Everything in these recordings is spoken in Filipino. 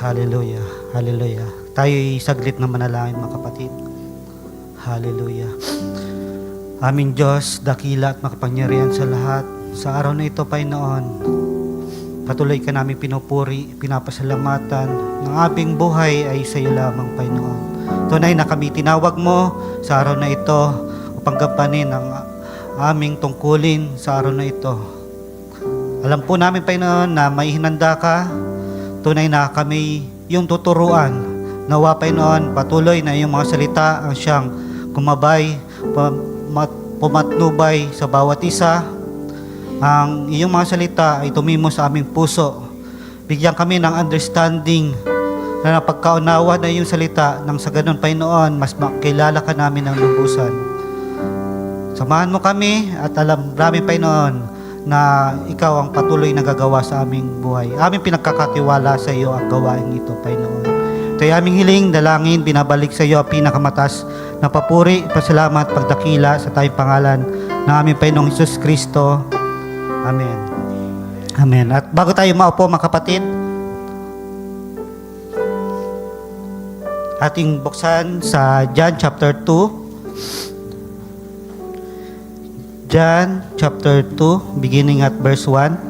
Hallelujah. Hallelujah. Tayo'y saglit na manalangin, mga kapatid. Hallelujah. Aming Diyos, dakila at makapangyarihan sa lahat. Sa araw na ito, Panginoon, patuloy ka namin pinupuri, pinapasalamatan. Ng aming buhay ay sa iyo lamang, Panginoon. Tunay na kami tinawag mo sa araw na ito upang gampanin ang aming tungkulin sa araw na ito. Alam po namin, Panginoon, na may hinanda ka. Tunay na kami yung tuturuan. Nawa, Panginoon, patuloy na iyong mga salita ang siyang kumabay, pumatnubay sa bawat isa. Ang iyong mga salita ay tumimo sa aming puso. Bigyan kami ng understanding na napagkaunawa na iyong salita nang sa ganun, Panginoon, mas makilala ka namin ng lubusan. Samahan mo kami at alam namin, Panginoon, na ikaw ang patuloy na gagawa sa aming buhay. Aming pinagkakatiwala sa iyo ang gawain ito, Panginoon. Ito'y aming hiling, dalangin, binabalik sa iyo ang pinakamatas na papuri, pasalamat, pagdakila sa tayong pangalan ng aming Panginoong Hesus Kristo. Amen. Amen. At bago tayo maupo, mga kapatid, ating buksan sa John chapter 2. John chapter 2, beginning at verse 1.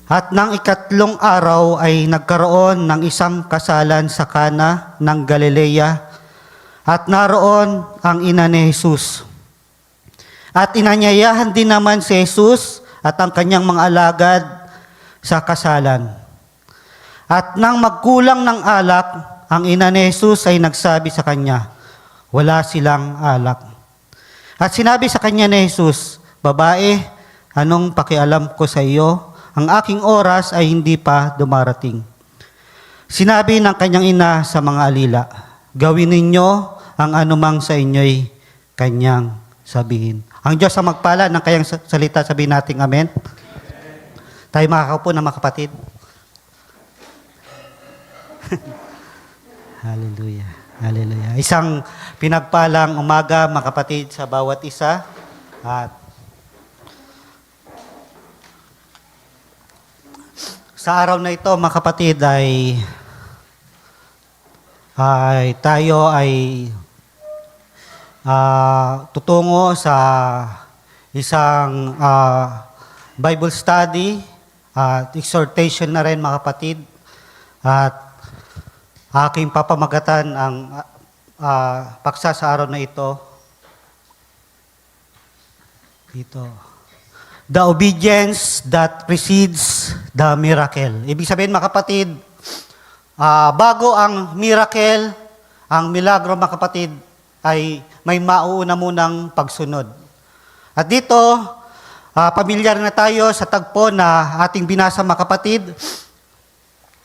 At nang ikatlong araw ay nagkaroon ng isang kasalan sa Kana ng Galilea, at naroon ang ina ni Jesus. At inanyayahan din naman si Jesus at ang kanyang mga alagad sa kasalan. At nang magkulang ng alak, ang ina ni Jesus ay nagsabi sa kanya, wala silang alak. At sinabi sa kanya ni Jesus, babae, anong pakialam ko sa iyo? Ang aking oras ay hindi pa dumarating. Sinabi ng kanyang ina sa mga alila, gawin ninyo ang anumang sa inyo'y kanyang sabihin. Ang Diyos ang magpala ng kanyang salita, sabihin natin amen. Tayo makakaupo na, mga kapatid. Hallelujah. Hallelujah. Isang pinagpalang umaga, mga kapatid, sa bawat isa. At sa araw na ito, mga kapatid, ay tayo ay tutungo sa isang Bible study at exhortation na rin, mga kapatid. At aking papamagatan ang paksa sa araw na ito. Dito. The obedience that precedes the miracle. Ibig sabihin, mga kapatid, bago ang miracle, ang milagro, mga kapatid, ay may mauuna munang pagsunod. At dito, pamilyar na tayo sa tagpo na ating binasa, mga kapatid.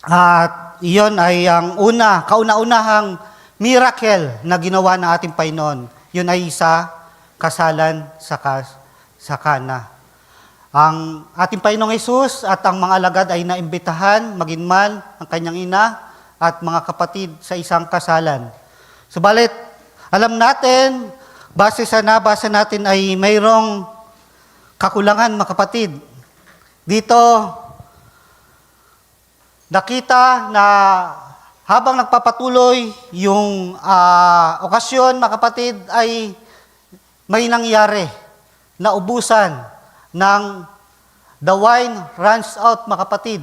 At iyon ay ang kauna-unahang miracle na ginawa ng ating Panginoon. Yun ay sa kasalan sa Kana. Ang ating Panginoong Hesus at ang mga alagad ay naimbitahan, maginman ang kanyang ina at mga kapatid sa isang kasalan. Subalit, alam natin, base sa nabasa natin ay mayroong kakulangan, mga kapatid. Dito, nakita na habang nagpapatuloy yung okasyon, mga kapatid, ay may nangyari na ubusan ng the wine runs out, mga kapatid.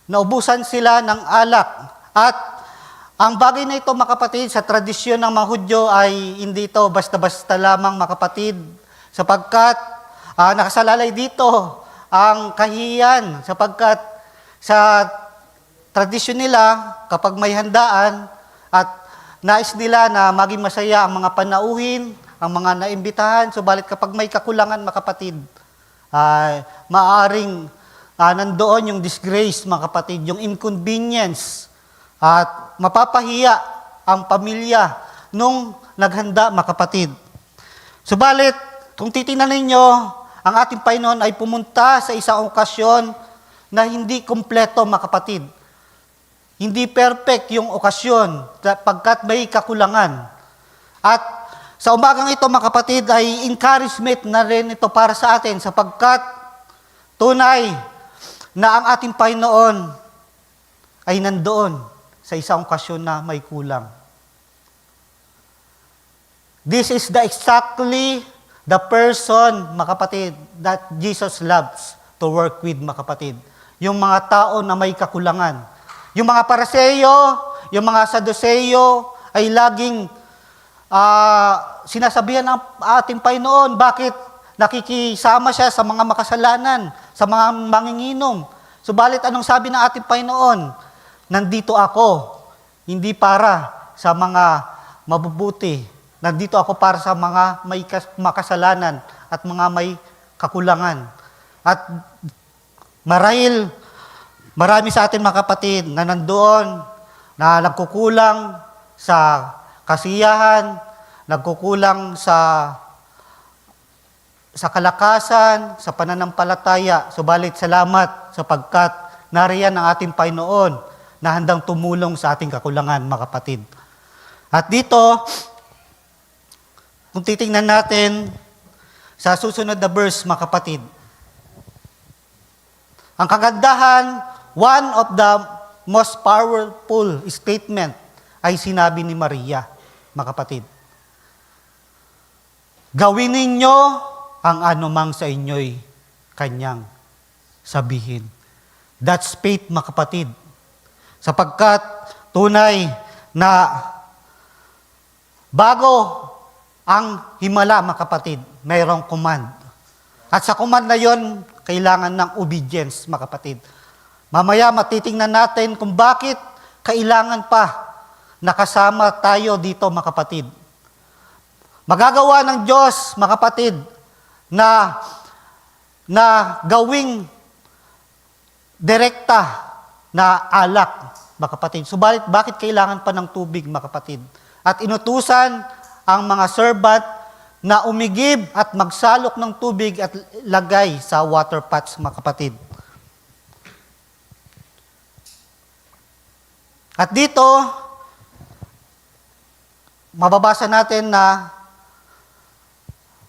Naubusan sila ng alak. At ang bagay na ito, mga kapatid, sa tradisyon ng mga Hudyo ay hindi ito basta-basta lamang, mga kapatid, sapagkat nakasalalay dito ang kahihiyan, sapagkat sa tradisyon nila, kapag may handaan at nais nila na maging masaya ang mga panauhin, ang mga naimbitahan, subalit kapag may kakulangan, mga kapatid, maaaring nandoon yung disgrace, mga kapatid, yung inconvenience, at mapapahiya ang pamilya nung naghanda, mga kapatid. Subalit, kung titingnan ninyo, ang ating Panginoon ay pumunta sa isang okasyon na hindi kumpleto, mga kapatid. Hindi perfect yung okasyon pagkat may kakulangan. At sa umagang ito, mga kapatid, ay encouragement na rin ito para sa atin sapagkat tunay na ang ating Panginoon ay nandoon sa isang okasyon na may kulang. This is exactly the person, mga kapatid, that Jesus loves to work with, mga kapatid. Yung mga tao na may kakulangan. Yung mga Pariseo, yung mga Saduceo ay laging sinasabihan ng ating Panginoon, bakit nakikisama siya sa mga makasalanan, sa mga manginginom. Subalit anong sabi ng ating Panginoon? Nandito ako, hindi para sa mga mabubuti. Nandito ako para sa mga may makasalanan at mga may kakulangan. At marami sa atin mga kapatid na nandoon, na nagkukulang sa kasiyahan, nagkukulang sa kalakasan, sa pananampalataya. Subalit salamat sapagkat nariyan ang ating Panginoon na handang tumulong sa ating kakulangan, mga kapatid. At dito, kung titingnan natin sa susunod na verse, mga kapatid, ang kagandahan, one of the most powerful statement ay sinabi ni Maria, mga kapatid. Gawin ninyo ang anumang sa inyo'y kanyang sabihin. That's faith, mga kapatid. Sapagkat tunay na bago ang himala, mga kapatid, mayroong command. At sa command na yon, kailangan ng obedience, mga kapatid. Mamaya matitingnan natin kung bakit kailangan pa nakasama tayo dito, mga kapatid. Magagawa ng Diyos, mga kapatid, na gawing direkta na alak, mga kapatid. Subalit, bakit kailangan pa ng tubig, mga kapatid? At inutusan ang mga servant na umigib at magsalok ng tubig at lagay sa water pots, mga kapatid. At dito, mababasa natin na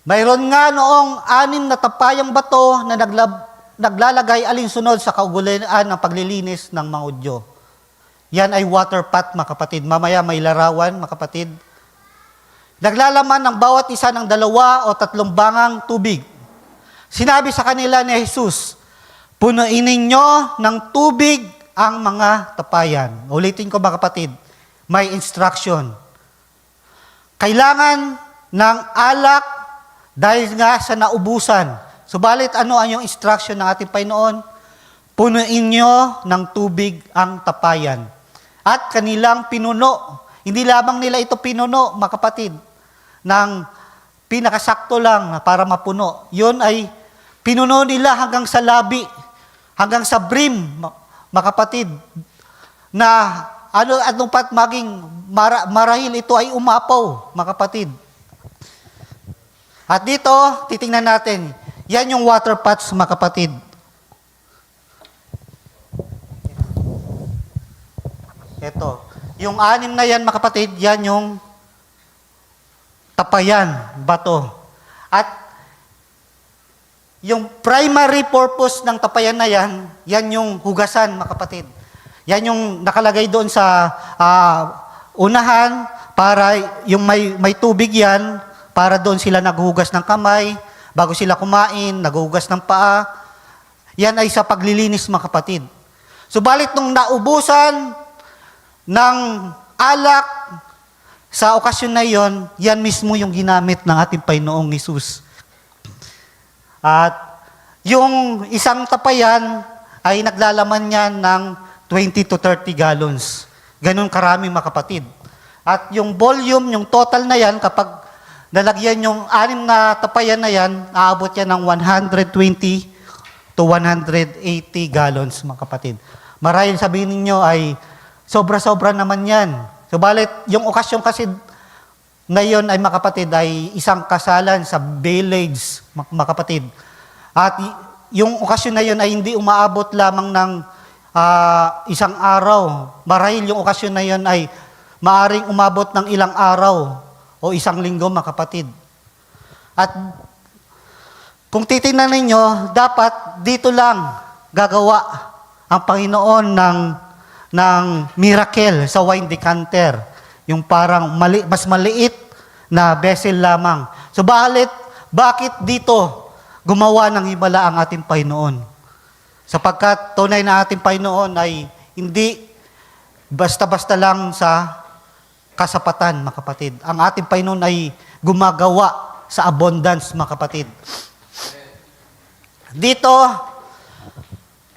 mayroon nga noong 6 na tapayang bato na naglalagay alinsunod sa kaugalian ng paglilinis ng mga udyo. Yan ay water pot, mga kapatid. Mamaya may larawan, mga kapatid. Naglalaman ng bawat isa ng 2 o 3 bangang tubig. Sinabi sa kanila ni Jesus, punuin ninyo ng tubig ang mga tapayan. Ulitin ko, mga kapatid, may instruction. Kailangan ng alak dahil nga sa naubusan. Subalit ano ang yung instruction ng ating Panginoon? Punuin nyo ng tubig ang tapayan. At kanilang pinuno. Hindi lamang nila ito pinuno, mga kapatid, ng pinakasakto lang para mapuno. Yun ay pinuno nila hanggang sa labi, hanggang sa brim, mga kapatid, na anong pat maging marahil ito ay umapaw, mga kapatid. At dito, titingnan natin, yan yung water pots, mga kapatid. Ito. Yung 6 na yan, mga kapatid, yan yung tapayan, bato. At yung primary purpose ng tapayan na yan, yan yung hugasan, mga kapatid. Yan yung nakalagay doon sa unahan para yung may tubig yan, para doon sila naghuhugas ng kamay, bago sila kumain, naghuhugas ng paa. Yan ay sa paglilinis, mga kapatid. Subalit nung naubusan ng alak sa okasyon na yon, yan mismo yung ginamit ng ating Panginoong Hesus. At yung isang tapayan ay naglalaman niya ng 20 to 30 gallons. Ganun karami, mga kapatid. At yung volume, yung total na yan, kapag nalagyan yung 6 na tapayan na yan, aabot yan ng 120 to 180 gallons, mga kapatid. Marahil sabihin ninyo ay sobra-sobra naman yan. Subalit, yung okasyon kasi ngayon ay, mga kapatid, ay isang kasalan sa village, mga kapatid. At yung okasyon na yun ay hindi umaabot lamang ng isang araw. Marahil yung okasyon na yun ay maaring umabot ng ilang araw o isang linggo, mga kapatid. At kung titingnan ninyo, dapat dito lang gagawa ang Panginoon ng miracle sa wine decanter. Yung parang mas maliit na vessel lamang. Subalit, bakit dito gumawa ng himala ang ating Panginoon? Sapagkat tunay na ating Panginoon ay hindi basta-basta lang sa kasapatan, mga kapatid. Ang ating Panginoon ay gumagawa sa abundance, mga kapatid. Dito,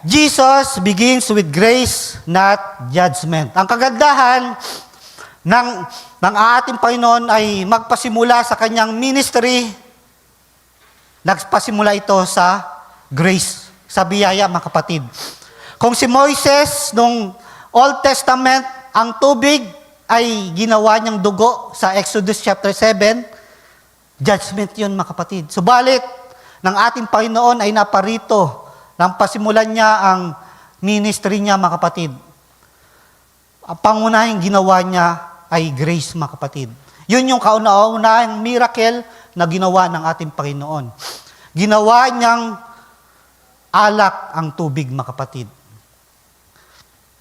Jesus begins with grace, not judgment. Ang kagandahan ng ating Panginoon ay magpasimula sa kanyang ministry, nagpasimula ito sa grace, sa biyaya, mga kapatid. Kung si Moises, nung Old Testament, ang tubig ay ginawa niyang dugo sa Exodus chapter 7, judgment yun, mga kapatid. Subalit, ng ating Panginoon ay naparito, nang pasimulan niya ang ministry niya, mga kapatid. Ang pangunahing ginawa niya ay grace, mga kapatid. Yun yung kauna-unahang miracle na ginawa ng ating Panginoon. Ginawa niyang alak ang tubig, mga kapatid.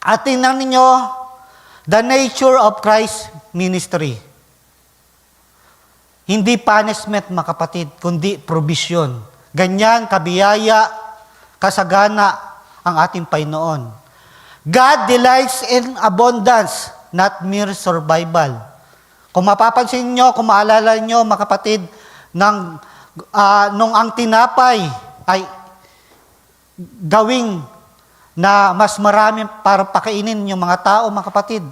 At tingnan ninyo, the nature of Christ's ministry. Hindi punishment, mga kapatid, kundi provision. Ganyan, kabiyaya, kasagana ang ating Panginoon. God delights in abundance, not mere survival. Kung mapapansin nyo, kung maalala nyo, mga kapatid, nung ang tinapay ay gawing na mas marami para pakainin yung mga tao, mga kapatid,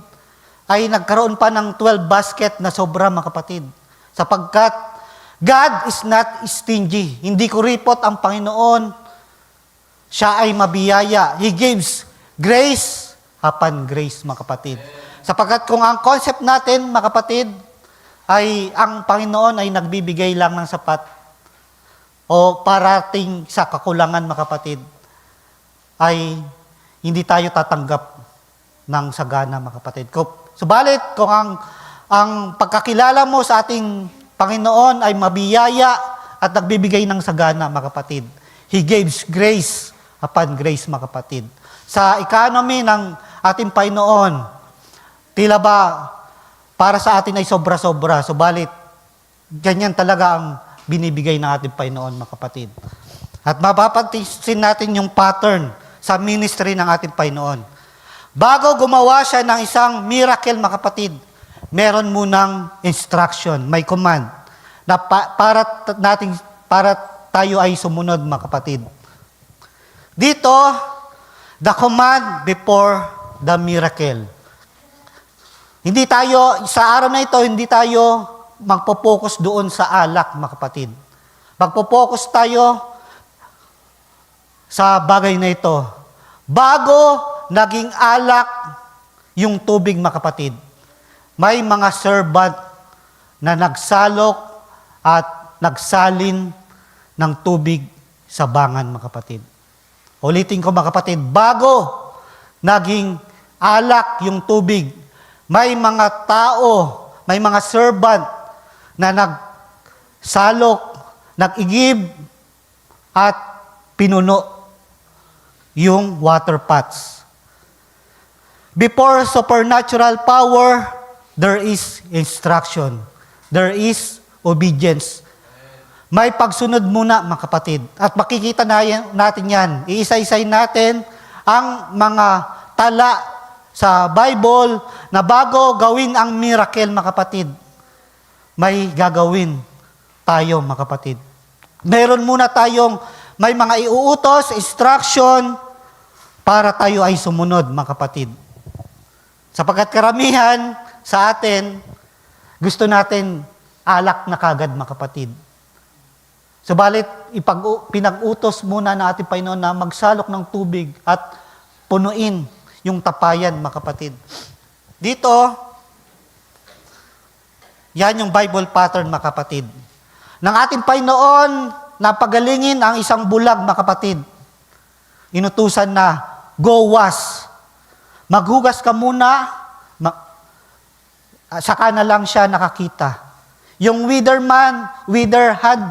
ay nagkaroon pa ng 12 basket na sobra, mga kapatid. Sapagkat God is not stingy. Hindi kuripot ang Panginoon. Siya ay mabiyaya. He gives grace upon grace, mga kapatid. Sapagkat kung ang concept natin, mga kapatid, ay ang Panginoon ay nagbibigay lang ng sapat o parating sa kakulangan, mga kapatid, ay hindi tayo tatanggap ng sagana, mga kapatid. Subalit, kung ang pagkakilala mo sa ating Panginoon ay mabiyaya at nagbibigay ng sagana, mga kapatid, He gives grace upon grace, mga kapatid. Sa economy ng ating Panginoon, tila ba para sa atin ay sobra-sobra, subalit ganyan talaga ang binibigay ng ating Panginoon, mga kapatid. At mapapansin natin yung pattern sa ministry ng ating Panginoon. Bago gumawa siya ng isang miracle, mga kapatid, meron munang instruction, may command, na para tayo ay sumunod, mga kapatid. Dito, the command before the miracle. Hindi tayo, sa araw na ito, hindi tayo magpo-focus doon sa alak, mga kapatid. Magpo-focus tayo sa bagay na ito. Bago naging alak yung tubig, mga kapatid, may mga servant na nagsalok at nagsalin ng tubig sa bangan, mga kapatid. Ulitin ko, mga kapatid, bago naging alak yung tubig, may mga tao, may mga servant na nagsalok, nag-igib, at pinuno yung water pots. Before supernatural power, there is instruction. There is obedience. May pagsunod muna, mga kapatid. At makikita natin yan. Iisa-isay natin ang mga tala sa Bible na bago gawin ang miracle, mga kapatid, may gagawin tayo, mga kapatid. Meron muna tayong may mga iuutos, instruction, para tayo ay sumunod, mga kapatid. Sapagkat karamihan sa atin, gusto natin alak na kagad, mga kapatid. Subalit, pinag-utos muna ng ating Panginoon na magsalok ng tubig at punuin yung tapayan, mga kapatid. Dito, yan yung Bible pattern, mga kapatid. Ng ating Panginoon, napagalingin ang isang bulag, mga kapatid. Inutusan na, go wash. Maghugas ka muna, saka na lang siya nakakita. Yung wither hand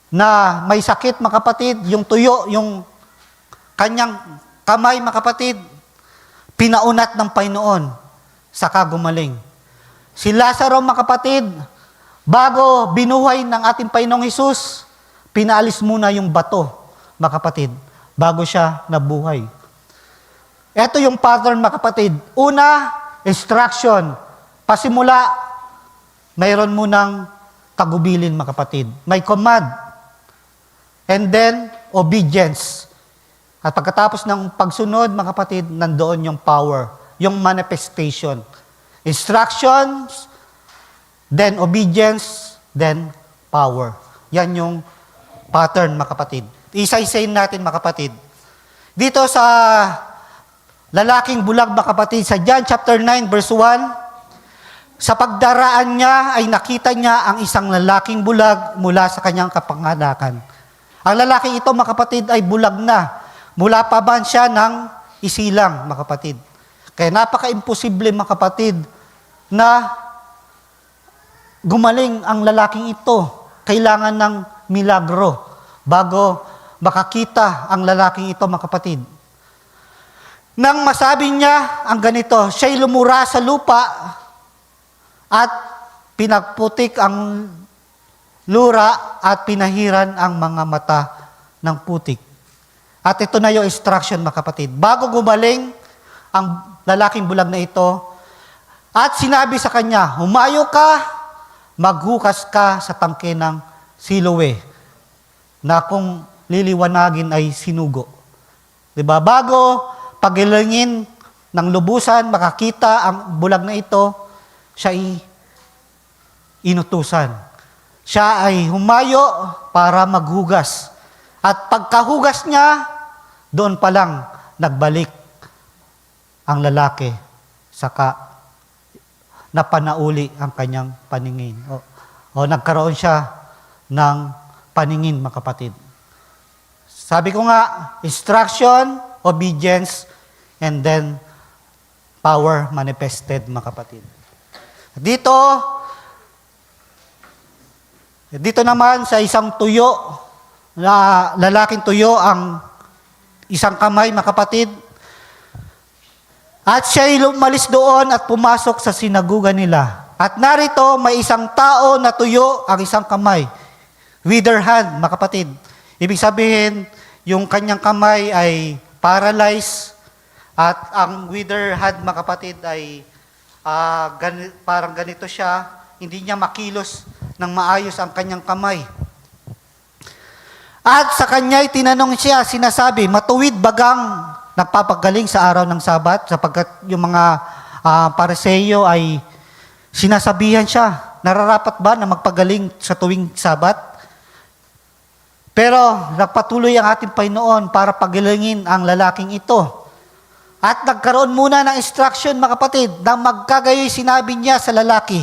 na may sakit, mga kapatid, yung tuyo, yung kanyang kamay, mga kapatid, pinaunat ng Panginoon, saka gumaling. Si Lazaro, mga kapatid, bago binuhay ng ating Panginoong Hesus, pinaalis muna yung bato, mga kapatid, bago siya nabuhay. Ito yung pattern, mga kapatid. Una, instruction. Pasimula, mayroon munang tagubilin, mga kapatid. May command. And then, obedience. At pagkatapos ng pagsunod, mga kapatid, nandoon yung power, yung manifestation. Instructions, then obedience, then power. Yan yung pattern, mga kapatid. Isa-isayin natin, mga kapatid. Dito sa lalaking bulag, mga kapatid, sa John chapter 9, verse 1, sa pagdaraan niya ay nakita niya ang isang lalaking bulag mula sa kanyang kapanganakan. Ang lalaking ito, mga kapatid, ay bulag na. Mula pa ba siya ng isilang, mga kapatid. Kaya napaka-imposible, mga kapatid, na gumaling ang lalaking ito. Kailangan ng milagro bago makakita ang lalaking ito, mga kapatid. Nang masabi niya ang ganito, siya'y lumura sa lupa at pinagputik ang lura at pinahiran ang mga mata ng putik. At ito na yung instruction, mga kapatid. Bago gumaling ang lalaking bulag na ito, at sinabi sa kanya, humayo ka, maghukas ka sa tangke ng Siloe, na kung liliwanagin ay sinugo. Diba? Bago pagilingin ng lubusan, makakita ang bulag na ito, siya ay inutusan. Siya ay humayo para maghugas. At pagkahugas niya, doon pa lang nagbalik ang lalaki. Saka napanauli ang kanyang paningin. O nagkaroon siya ng paningin, mga kapatid. Sabi ko nga, instruction, obedience, and then power manifested, mga kapatid. Dito naman sa isang tuyo, na lalaking tuyo ang isang kamay, mga kapatid. At siya'y lumalis doon at pumasok sa sinaguga nila. At narito may isang tao na tuyo ang isang kamay. Withered hand, mga kapatid. Ibig sabihin, yung kanyang kamay ay paralyzed at ang withered hand, mga kapatid, ay parang ganito siya, hindi niya makilos ng maayos ang kanyang kamay. At sa kanya'y tinanong siya, sinasabi, matuwid bagang nagpapagaling sa araw ng Sabat, sapagkat yung mga Pariseo ay sinasabihan siya, nararapat ba na magpagaling sa tuwing Sabat? Pero nagpatuloy ang ating Panginoon para pagalingin ang lalaking ito. At nagkaroon muna ng instruction, mga kapatid, na magkagayoy sinabi niya sa lalaki,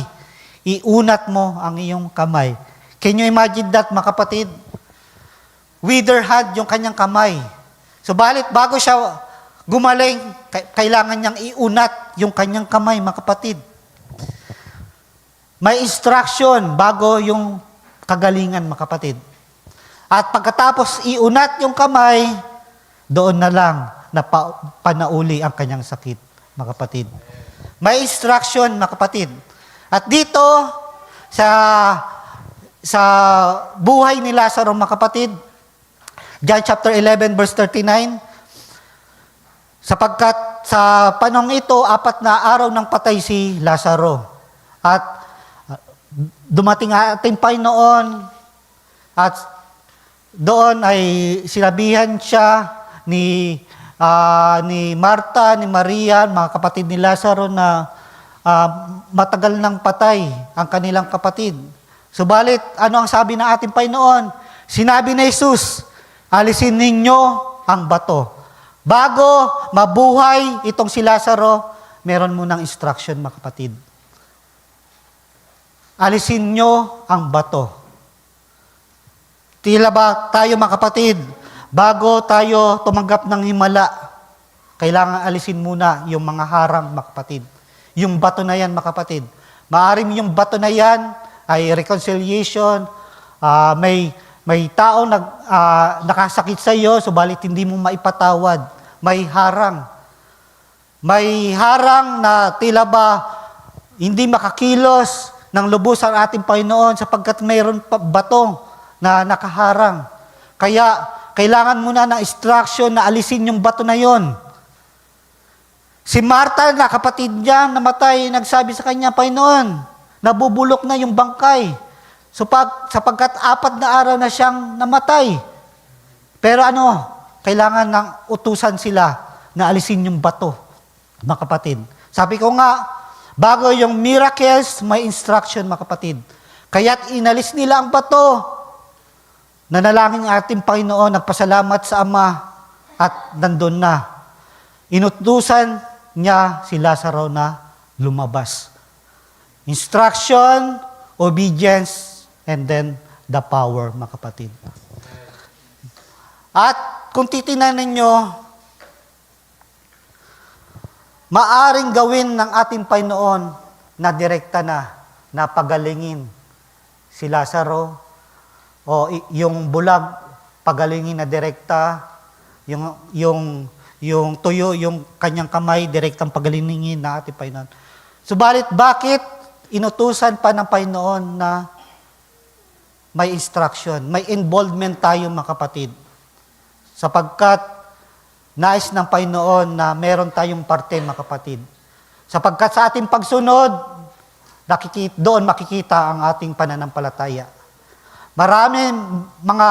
iunat mo ang iyong kamay. Can you imagine that, mga kapatid? Withered hand yung kanyang kamay. Subalit, bago siya gumaling, kailangan niyang iunat yung kanyang kamay, mga kapatid. May instruction bago yung kagalingan, mga kapatid. At pagkatapos iunat yung kamay, doon na lang na panauli ang kanyang sakit, mga kapatid. May instruction, mga kapatid. At dito, sa buhay ni Lazaro, mga kapatid, John chapter 11, verse 39, sapagkat sa panahon ito, 4 na araw nang patay si Lazaro. At dumating ating Panginoon, at doon ay sinabihan siya ni Marta, ni Maria, mga kapatid ni Lazaro na matagal nang patay ang kanilang kapatid. Subalit, ano ang sabi ng ating Panginoon? Sinabi ni Jesus, alisin ninyo ang bato. Bago mabuhay itong si Lazaro, meron munang instruction, mga kapatid. Alisin nyo ang bato. Tila ba tayo, mga kapatid, bago tayo tumanggap ng himala, kailangan alisin muna yung mga harang, mga kapatid. Yung bato na yan, mga kapatid. Maaring yung bato na yan ay reconciliation, may May tao nakasakit sa iyo, subalit hindi mo maipatawad. May harang. May harang na tila ba hindi makakilos ng lubos ang ating Panginoon sapagkat mayroon pa bato na nakaharang. Kaya kailangan mo na ng instruction na alisin yung bato na yon. Si Martha na kapatid niya namatay, nagsabi sa kanya, Panginoon, nabubulok na yung bangkay. Sapagkat 4 na araw na siyang namatay. Pero kailangan ng utusan sila na alisin yung bato, mga kapatid. Sabi ko nga, bago yung miracles, may instruction, mga kapatid. Kaya't inalis nila ang bato. Nanalangin ang ating Panginoon, nagpasalamat sa Ama, at nandun na. Inutusan niya si Lazaro na lumabas. Instruction, obedience, and then the power, mga kapatid. At kung titingnan ninyo, maaring gawin ng ating Panginoon na direkta na pagalingin si Lazaro, o yung bulag, pagalingin na direkta, yung tuyo, yung kanyang kamay, direktang pagalingin na ating Panginoon. Subalit, bakit inutusan pa ng Panginoon na may instruction, may involvement tayo, mga kapatid? Sapagkat nais ng Panginoon na meron tayong parte, mga kapatid. Sapagkat sa ating pagsunod, doon makikita ang ating pananampalataya. Maraming mga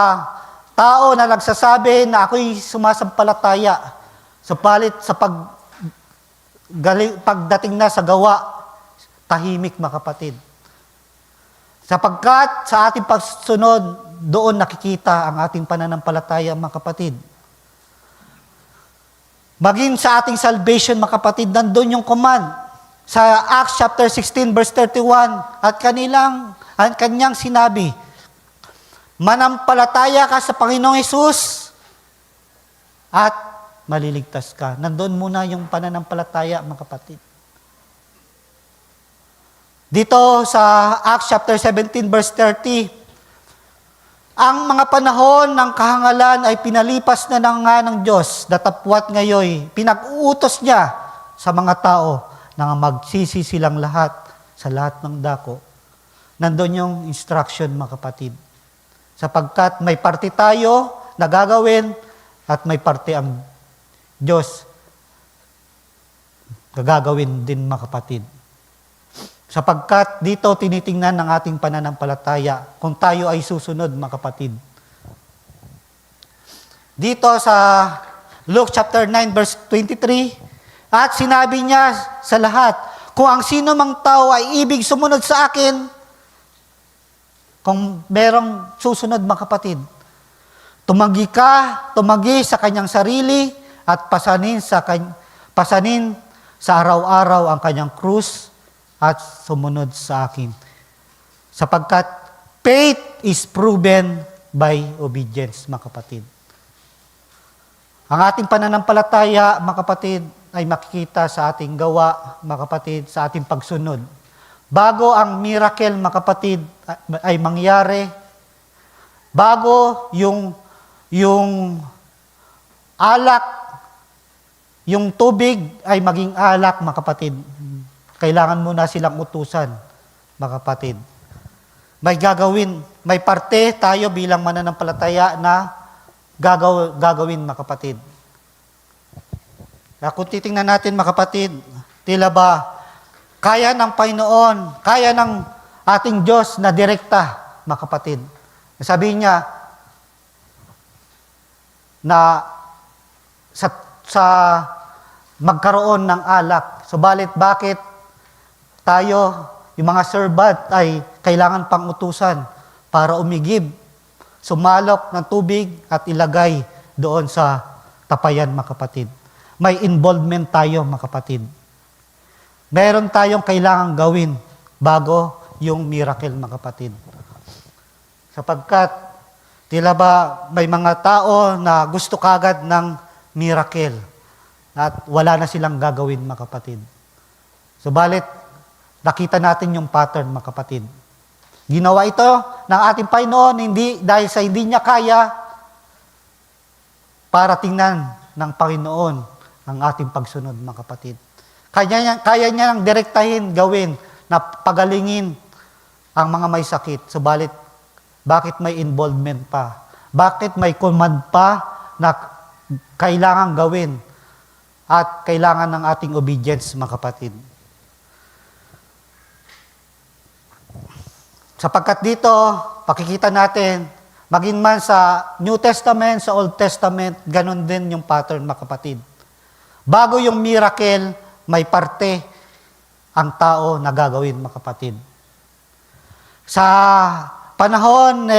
tao na nagsasabi na ako'y sumasampalataya. Subalit sa pagdating na sa gawa, tahimik, mga kapatid. Sapagkat sa ating pagsunod, doon nakikita ang ating pananampalataya, mga kapatid. Maging sa ating salvation, mga kapatid, nandun yung command. Sa Acts chapter 16, verse 31, at kanyang sinabi, manampalataya ka sa Panginoong Hesus at maliligtas ka. Nandun muna yung pananampalataya, mga kapatid. Dito sa Acts chapter 17, verse 30, ang mga panahon ng kahangalan ay pinalipas na ng Diyos, datapwat ngayon, pinag-uutos niya sa mga tao na magsisi silang lahat sa lahat ng dako. Nandun yung instruction, mga kapatid. Sapagkat may parte tayo na gagawin at may parte ang Diyos gagawin din, mga kapatid. Sapagkat dito tinitingnan ng ating pananampalataya kung tayo ay susunod, mga kapatid. Dito sa Luke chapter 9 verse 23, at sinabi niya sa lahat, kung ang sino mang tao ay ibig sumunod sa akin, kung merong susunod, mga kapatid, tumagi sa kanyang sarili at pasanin sa araw-araw ang kanyang krus at sumunod sa akin. Sapagkat faith is proven by obedience, mga kapatid. Ang ating pananampalataya, mga kapatid, ay makikita sa ating gawa, mga kapatid, sa ating pagsunod. Bago ang miracle, mga kapatid, ay mangyari, bago yung alak, yung tubig ay maging alak, mga kapatid, kailangan muna silang utusan, mga kapatid. May gagawin, may parte tayo bilang mananampalataya na gagawin, mga kapatid. Kung titingnan natin, mga kapatid, tila ba kaya ng Panginoon, kaya ng ating Diyos na direkta, mga kapatid. Sabihin niya na sa magkaroon ng alak. Subalit bakit tayo, yung mga servant, ay kailangan pang utusan para umigib, sumalok ng tubig at ilagay doon sa tapayan, mga kapatid. May involvement tayo, mga kapatid. Meron tayong kailangang gawin bago yung miracle, mga kapatid. Sapagkat, tila ba may mga tao na gusto kagad ng miracle at wala na silang gagawin, mga kapatid. Subalit, nakita natin yung pattern, mga kapatid. Ginawa ito ng ating Panginoon hindi dahil sa hindi niya kaya para tingnan ng Panginoon ang ating pagsunod, mga kapatid. Kaya niya nang direktahin, gawin, na pagalingin ang mga may sakit. Subalit, bakit may involvement pa? Bakit may command pa na kailangan gawin at kailangan ng ating obedience, mga kapatid? Sapagkat dito, pakikita natin, maging man sa New Testament, sa Old Testament, ganun din yung pattern, mga kapatid. Bago yung miracle, may parte ang tao na gagawin, mga kapatid. Sa panahon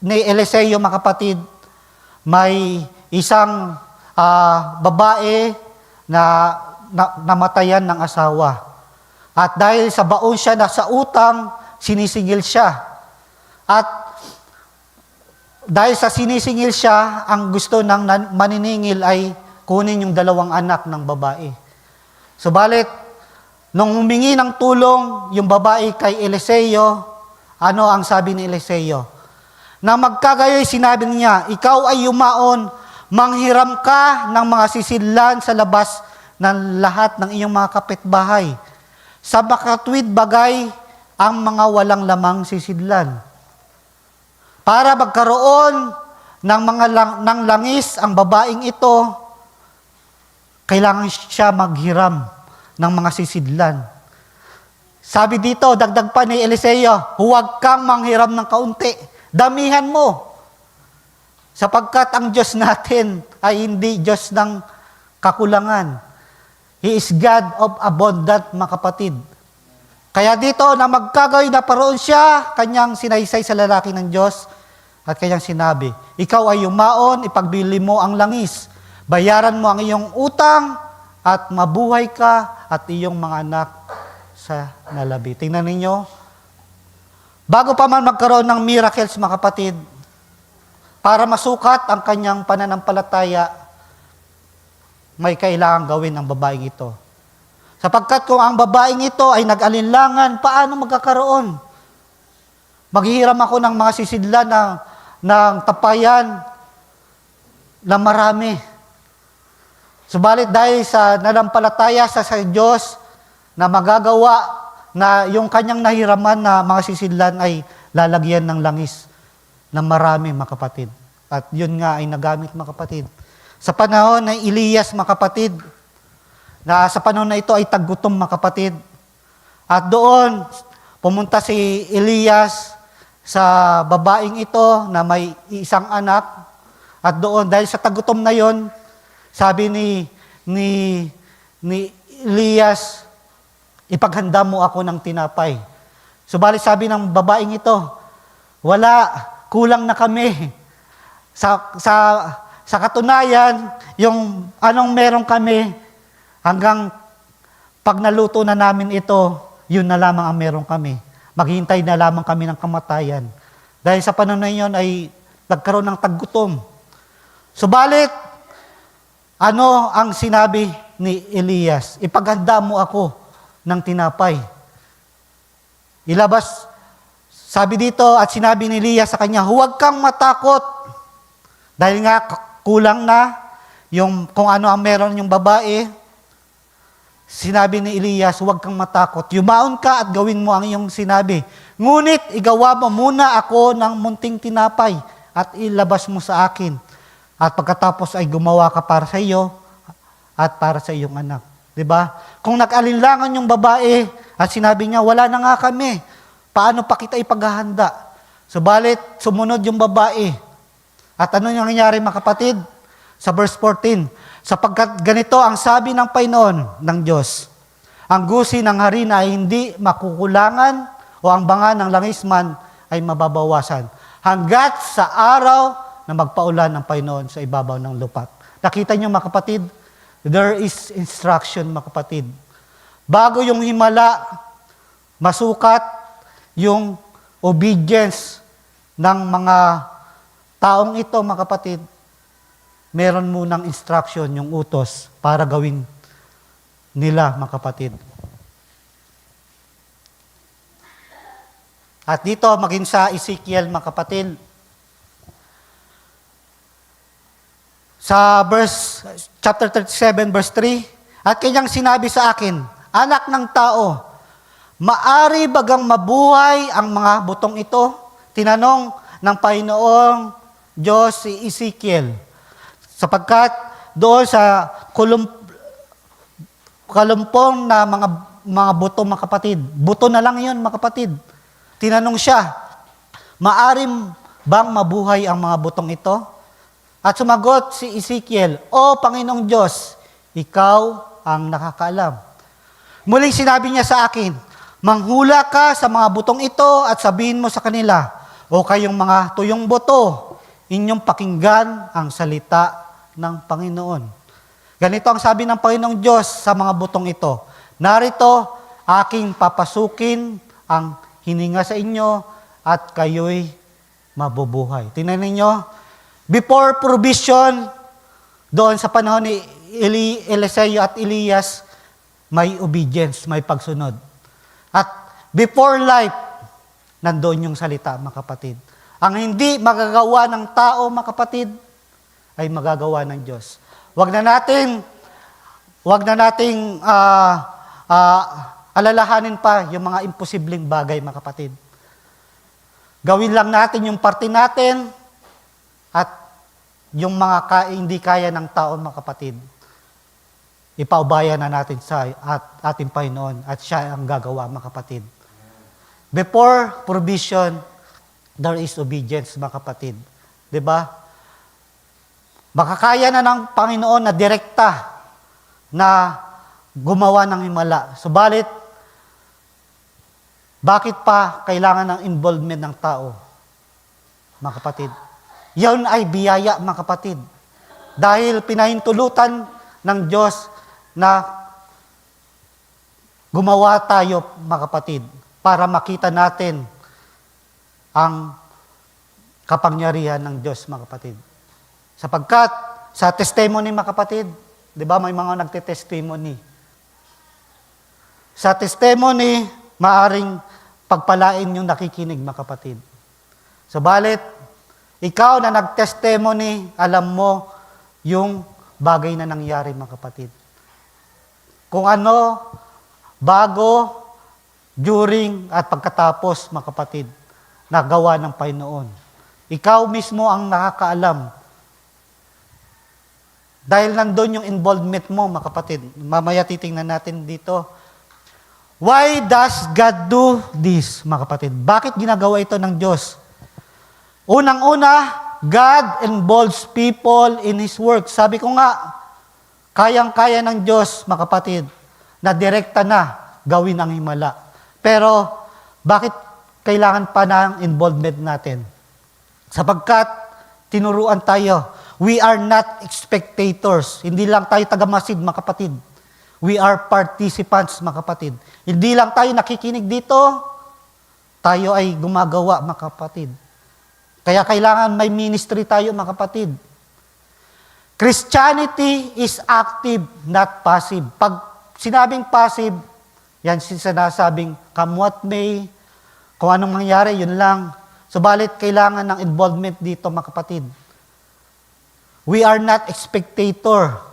ni Eliseo, mga kapatid, may isang babae na namatayan ng asawa. At dahil sa baon siya na sa utang, sinisingil siya. At dahil sa sinisingil siya, ang gusto ng maniningil ay kunin yung 2 anak ng babae. Subalit, nung humingi ng tulong yung babae kay Eliseo, ano ang sabi ni Eliseo? Na magkagayoy sinabi niya, ikaw ay yumaon, manghiram ka ng mga sisidlan sa labas ng lahat ng iyong mga kapitbahay. Sa makatwid bagay, ang mga walang lamang sisidlan. Para magkaroon ng langis ang babaeng ito, kailangan siya maghiram ng mga sisidlan. Sabi dito, dagdag pa ni Eliseo, huwag kang manghiram ng kaunti. Damihan mo. Sapagkat ang Diyos natin ay hindi Diyos ng kakulangan. He is God of abundant, mga kapatid. Kaya dito, na magkagawin na paroon siya, kanyang sinaysay sa lalaki ng Diyos, at kanyang sinabi, ikaw ay yumaon, ipagbili mo ang langis, bayaran mo ang iyong utang, at mabuhay ka, at iyong mga anak sa nalabi. Tingnan ninyo, bago pa man magkaroon ng miracles, mga kapatid, para masukat ang kanyang pananampalataya, may kailangang gawin ang babaeng ito. Sapagkat kung ang babaeng ito ay nag-alinlangan, paano magkakaroon? Maghihiram ako ng mga sisidlan ng tapayan na marami. Subalit dahil sa nanampalataya sa Diyos na magagawa na yung kanyang nahiraman na mga sisidlan ay lalagyan ng langis na marami, mga kapatid. At yun nga ay nagamit, mga kapatid. Sa panahon ng Elias, mga kapatid, na sa panahon na ito ay taggutom, mga kapatid. At doon, pumunta si Elias sa babaeng ito na may isang anak. At doon, dahil sa taggutom na yon, sabi ni Elias, ipaghanda mo ako ng tinapay. Subalit sabi ng babaeng ito, wala, kulang na kami. Sa katunayan, yung anong meron kami, hanggang pag naluto na namin ito, yun na lamang ang meron kami. Maghihintay na lamang kami ng kamatayan. Dahil sa panahon na yun ay nagkaroon ng taggutom. Subalit, ano ang sinabi ni Elias? Ipaghanda mo ako ng tinapay. Ilabas, sabi dito, at sinabi ni Elias sa kanya, huwag kang matakot. Dahil nga kulang na yung kung ano ang meron yung babae. Sinabi ni Elias, huwag kang matakot. Yumaon ka at gawin mo ang iyong sinabi. Ngunit, igawa mo muna ako ng munting tinapay at ilabas mo sa akin. At pagkatapos ay gumawa ka para sa iyo at para sa iyong anak. Diba? Kung nag-alinlangan yung babae at sinabi niya, wala na nga kami. Paano pa kita ipaghahanda? Subalit, sumunod yung babae. At ano yung nangyari, mga kapatid? Sa verse 14, sapagkat ganito ang sabi ng Panginoon ng Diyos, ang gusi ng harina ay hindi makukulangan o ang banga ng langis man ay mababawasan hanggat sa araw na magpaulan ng Panginoon sa ibabaw ng lupa. Nakita niyo, mga kapatid, there is instruction, mga kapatid. Bago yung himala, masukat yung obedience ng mga taong ito, mga kapatid, meron munang instruction, yung utos, para gawin nila, mga kapatid. At dito, maging sa Ezekiel, mga kapatid, sa chapter 37, verse 3, at kanyang sinabi sa akin, anak ng tao, maari bagang mabuhay ang mga butong ito? Tinanong ng Panginoong Diyos si Ezekiel. Sapagkat doon sa kalumpong na mga buto, mga kapatid, buto na lang yun, mga kapatid. Tinanong siya, maaari bang mabuhay ang mga butong ito? At sumagot si Ezekiel, O Panginoong Diyos, ikaw ang nakakaalam. Muling sinabi niya sa akin, manghula ka sa mga butong ito at sabihin mo sa kanila, O kayong mga tuyong buto, inyong pakinggan ang salita ng Panginoon. Ganito ang sabi ng Panginoong Diyos sa mga butong ito, narito, aking papasukin ang hininga sa inyo at kayo'y mabubuhay. Tingnan ninyo, before provision, doon sa panahon ni Eliseo at Elias, may obedience, may pagsunod. At before life, nandoon yung salita, mga kapatid. Ang hindi magagawa ng tao, mga kapatid, ay magagawa ng Diyos. Wag na nating alalahanin pa yung mga imposibleng bagay, mga kapatid. Gawin lang natin yung parte natin at yung mga hindi kaya ng tao, mga kapatid, ipaubayan na natin sa ating Panginoon at siya ang gagawa, mga kapatid. Before provision, there is obedience, mga kapatid. Diba? Makakaya na ng Panginoon na direkta na gumawa ng himala. Subalit, bakit pa kailangan ng involvement ng tao, mga kapatid? Yan ay biyaya, mga kapatid. Dahil pinahintulutan ng Diyos na gumawa tayo, mga kapatid, para makita natin ang kapangyarihan ng Diyos, mga kapatid. Sapagkat sa testimony, mga kapatid, di ba may mga nagte-testimony. Sa testimony, maaring pagpalain yung nakikinig, mga kapatid. Subalit, ikaw na nag-testimony, alam mo yung bagay na nangyari, mga kapatid. Kung ano, bago, during, at pagkatapos, mga kapatid, nagawa ng Panginoon. Ikaw mismo ang nakakaalam. Dahil nandun yung involvement mo, mga kapatid. Mamaya titingnan natin dito. Why does God do this, mga kapatid? Bakit ginagawa ito ng Diyos? Unang-una, God involves people in His work. Sabi ko nga, kayang-kaya ng Diyos, mga kapatid, na direkta na gawin ang himala. Pero, bakit kailangan pa ng involvement natin? Sapagkat, tinuruan tayo, we are not spectators. Hindi lang tayo tagamasid, mga kapatid. We are participants, mga kapatid. Hindi lang tayo nakikinig dito, tayo ay gumagawa, mga kapatid. Kaya kailangan may ministry tayo, mga kapatid. Christianity is active, not passive. Pag sinabing passive, yan sinasabing come what may, kung anong mangyari, yun lang. Subalit, kailangan ng involvement dito, mga kapatid. We are not spectator.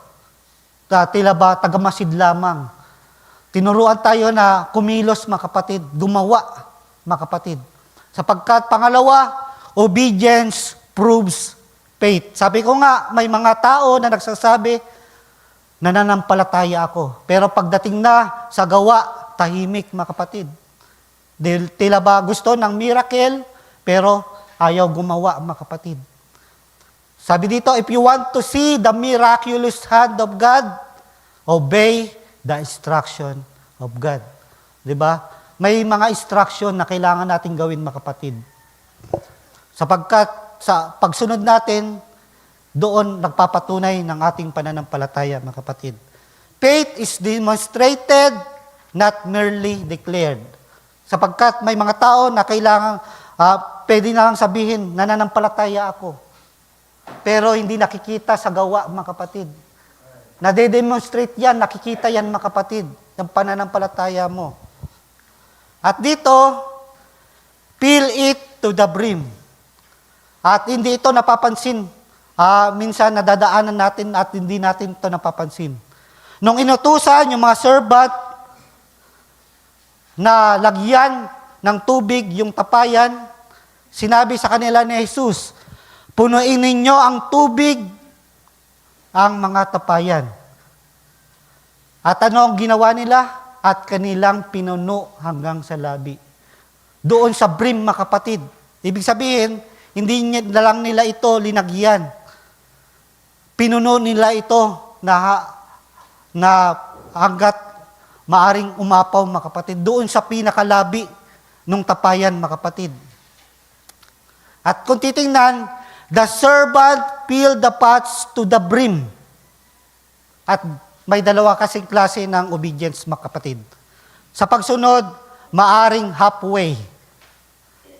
Tila ba, tagamasid lamang. Tinuruan tayo na kumilos, mga kapatid, gumawa, mga kapatid. Sapagkat, pangalawa, obedience proves faith. Sabi ko nga, may mga tao na nagsasabi, nananampalataya ako. Pero pagdating na sa gawa, tahimik, mga kapatid. Tila ba gusto ng miracle, pero ayaw gumawa, mga kapatid. Sabi dito, if you want to see the miraculous hand of God, obey the instruction of God. Diba? May mga instruction na kailangan natin gawin, mga kapatid. Sapagkat sa pagsunod natin, doon nagpapatunay ng ating pananampalataya, mga kapatid. Faith is demonstrated, not merely declared. Sapagkat may mga tao na kailangan, pwede na lang sabihin, nananampalataya ako. Pero hindi nakikita sa gawa, mga kapatid. Nade-demonstrate yan, nakikita yan, mga kapatid, ng pananampalataya mo. At dito, Fill it to the brim. At hindi ito napapansin. Minsan nadadaanan natin at hindi natin ito napapansin. Nung inutusan yung mga servant na lagyan ng tubig yung tapayan, sinabi sa kanila ni Jesus, punuin ninyo ang tubig ang mga tapayan. At ano ang ginawa nila? At kanilang pinuno hanggang sa labi. Doon sa brim, mga kapatid. Ibig sabihin, hindi na lang nila ito linagyan. Pinuno nila ito na hanggat maaring umapaw, mga kapatid. Doon sa pinakalabi ng tapayan, mga kapatid. At kung titingnan, the servant filled the pots to the brim. At may dalawa kasing klase ng obedience, mga kapatid. Sa pagsunod, maaring halfway.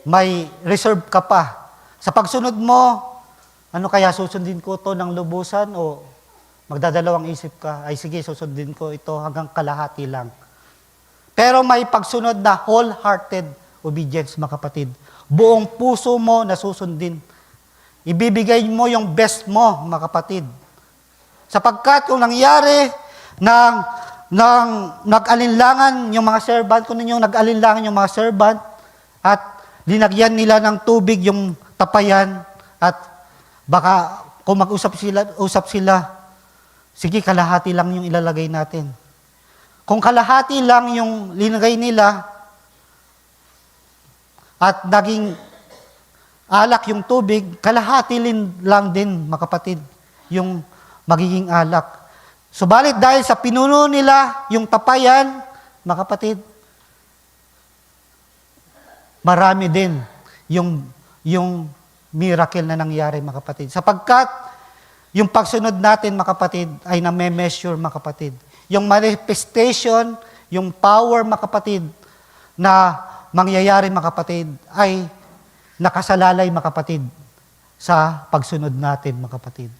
May reserve ka pa. Sa pagsunod mo, ano kaya susundin ko to ng lubusan o magdadalawang isip ka, ay sige, susundin ko ito hanggang kalahati lang. Pero may pagsunod na wholehearted obedience, mga kapatid. Buong puso mo na susundin. Ibibigay mo yung best mo, mga kapatid. Sapagkat kung nangyari nag-alinlangan yung mga servant, kung ninyong nag-alinlangan yung mga servant, at linagyan nila ng tubig yung tapayan, at baka kung usap sila, sige, kalahati lang yung ilalagay natin. Kung kalahati lang yung linagay nila, at naging alak yung tubig, kalahati lang din, mga kapatid, yung magiging alak. Subalit dahil sa pinuno nila yung tapayan, mga kapatid, marami din yung miracle na nangyari, mga kapatid. Sapagkat yung pagsunod natin, mga kapatid, ay na-measure, mga kapatid. Yung manifestation, yung power, mga kapatid, na mangyayari, mga kapatid, ay nakasalalay, mga kapatid, sa pagsunod natin, mga kapatid.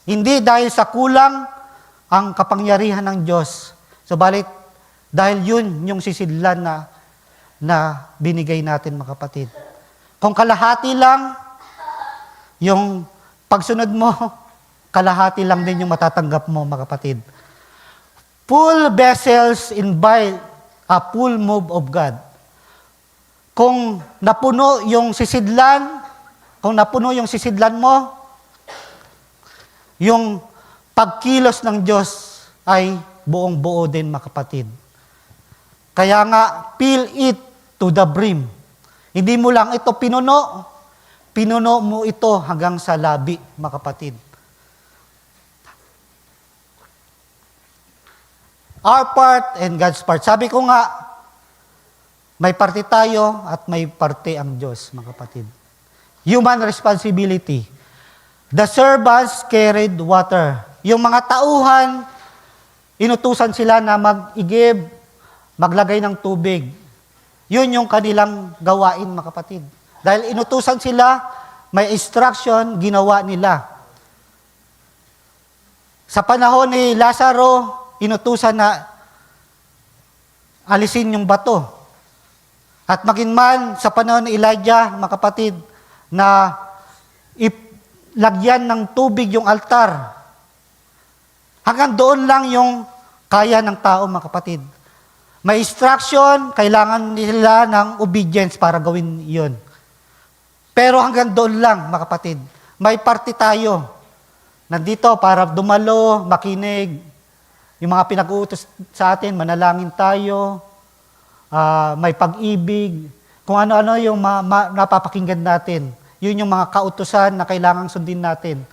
Hindi dahil sa kulang ang kapangyarihan ng Diyos, subalit dahil yun yung sisidlan na binigay natin, mga kapatid. Kung kalahati lang yung pagsunod mo, kalahati lang din yung matatanggap mo, mga kapatid. Full vessels invite a full move of God. Kung napuno yung sisidlan mo, yung pagkilos ng Diyos ay buong-buo din, mga kapatid. Kaya nga, fill it to the brim. Hindi mo lang ito pinuno mo ito hanggang sa labi, mga kapatid. Our part and God's part. Sabi ko nga, may parte tayo at may parte ang Diyos, mga kapatid. Human responsibility. The servants carried water. Yung mga tauhan, inutusan sila na maglagay ng tubig. Yun yung kanilang gawain, mga kapatid. Dahil inutusan sila, may instruction, ginawa nila. Sa panahon ni Lazaro, inutusan na alisin yung bato. At maging man sa panahon ni Elijah, mga kapatid, na lagyan ng tubig yung altar. Hanggang doon lang yung kaya ng tao, mga kapatid. May instruction, kailangan nila ng obedience para gawin yun. Pero hanggang doon lang, mga kapatid. May parte tayo. Nandito para dumalo, makinig. Yung mga pinag-uutos sa atin, manalangin tayo, may pag-ibig, kung ano-ano yung napapakinggan natin. Yun yung mga kautusan na kailangang sundin natin.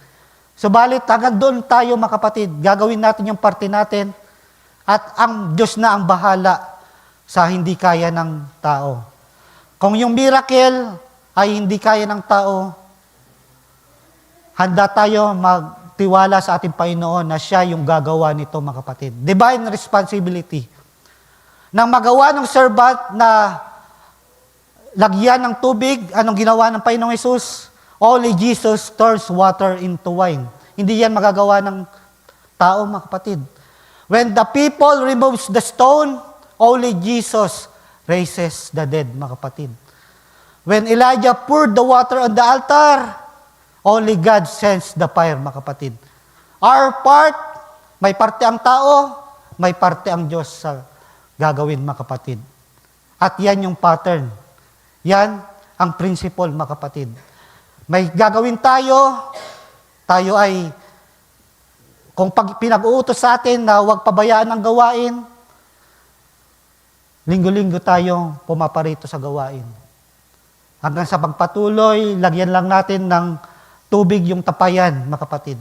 Subalit, hanggang doon tayo, mga kapatid, gagawin natin yung parte natin at ang Diyos na ang bahala sa hindi kaya ng tao. Kung yung miracle ay hindi kaya ng tao, handa tayo magtiwala sa ating Panginoon na siya yung gagawa nito, mga kapatid. Divine responsibility. Nang magawa ng servant na lagyan ng tubig, anong ginawa ng Panginoong Jesus? Only Jesus turns water into wine. Hindi yan magagawa ng tao, mga kapatid. When the people removes the stone, only Jesus raises the dead, mga kapatid. When Elijah poured the water on the altar, only God sends the fire, mga kapatid. Our part, may parte ang tao, may parte ang Diyos sa gagawin, mga kapatid. At yan yung pattern. Yan ang principle, mga kapatid. May gagawin tayo ay, kung pinag-uutos sa atin na huwag pabayaan ang gawain, linggo-linggo tayong pumaparito sa gawain. Hanggang sa pagpatuloy, lagyan lang natin ng tubig yung tapayan, mga kapatid.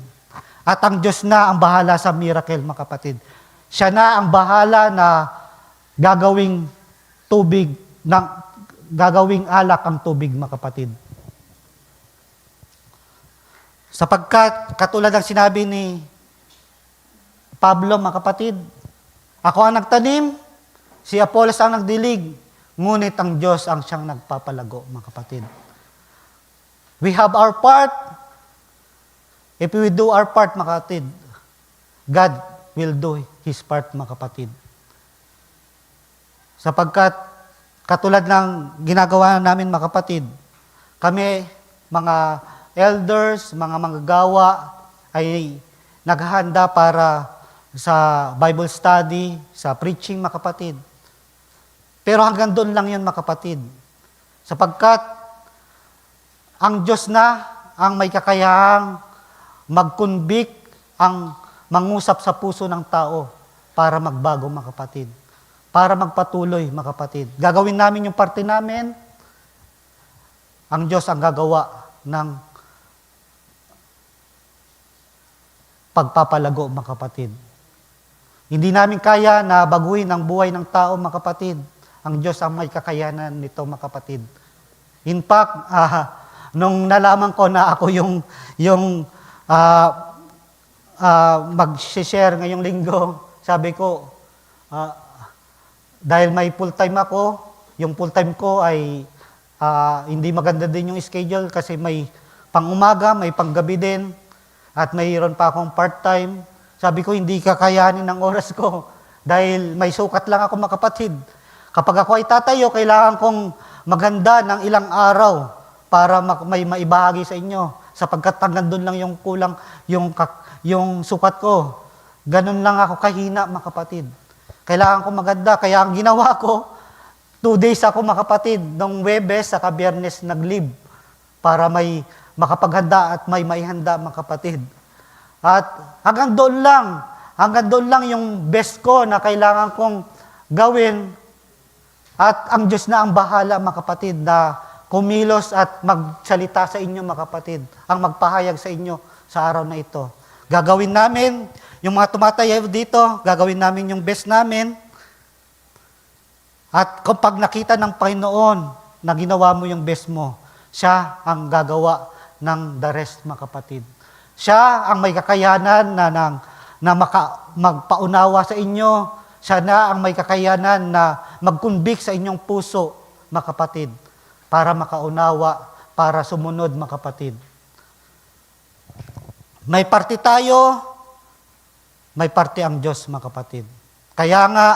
At ang Diyos na ang bahala sa miracle, mga kapatid. Siya na ang bahala na gagawing tubig, gagawing alak ang tubig, mga kapatid. Sapagkat, katulad ng sinabi ni Pablo, mga kapatid, ako ang nagtanim, si Apollos ang nagdilig, ngunit ang Diyos ang siyang nagpapalago, mga kapatid. We have our part. If we do our part, mga kapatid, God will do His part, mga kapatid. Sapagkat, katulad ng ginagawa namin, mga kapatid, kami, mga elders, mga manggagawa, ay naghahanda para sa Bible study, sa preaching, mga kapatid. Pero hanggang doon lang yun, mga kapatid. Sapagkat, ang Diyos na ang may kakayahang mag-convict, ang mangusap sa puso ng tao para magbago, mga kapatid. Para magpatuloy, mga kapatid. Gagawin namin yung parte namin, ang Diyos ang gagawa ng pagpapalago, mga kapatid. Hindi namin kaya na baguhin ang buhay ng tao, mga kapatid. Ang Diyos ang may kakayanan nito, mga kapatid. In fact, nung nalaman ko na ako yung mag-share ngayong linggo, sabi ko, dahil may full-time ako, yung full-time ko ay hindi maganda din yung schedule kasi may pang-umaga, may pang-gabi din, at mayroon pa akong part-time. Sabi ko, hindi kakayanin ng oras ko dahil may sukat lang ako, mga kapatid. Kapag ako ay tatayo, kailangan kong maghanda ng ilang araw para may maibahagi sa inyo. Sapagkat hanggang doon lang yung kulang, yung sukat ko. Ganun lang ako kahina, mga kapatid. Kailangan ko maghanda. Kaya ang ginawa ko, 2 days ako, mga kapatid, nung Webes sa Biyernes nag-leave para may makapaghanda at may maihanda, mga kapatid. At hanggang doon lang yung best ko na kailangan kong gawin. At ang Diyos na ang bahala, mga kapatid, na kumilos at magsalita sa inyo, mga kapatid, ang magpahayag sa inyo sa araw na ito. Gagawin namin, yung mga tumatayo dito, gagawin namin yung best namin. At kapag nakita ng Panginoon na ginawa mo yung best mo, siya ang gagawa ng the rest, mga kapatid. Siya ang may kakayanan na magpaunawa sa inyo. Siya na ang may kakayanan na mag-convict sa inyong puso, mga kapatid, para makaunawa, para sumunod, mga kapatid. May parte tayo, may parte ang Diyos, mga kapatid. Kaya nga,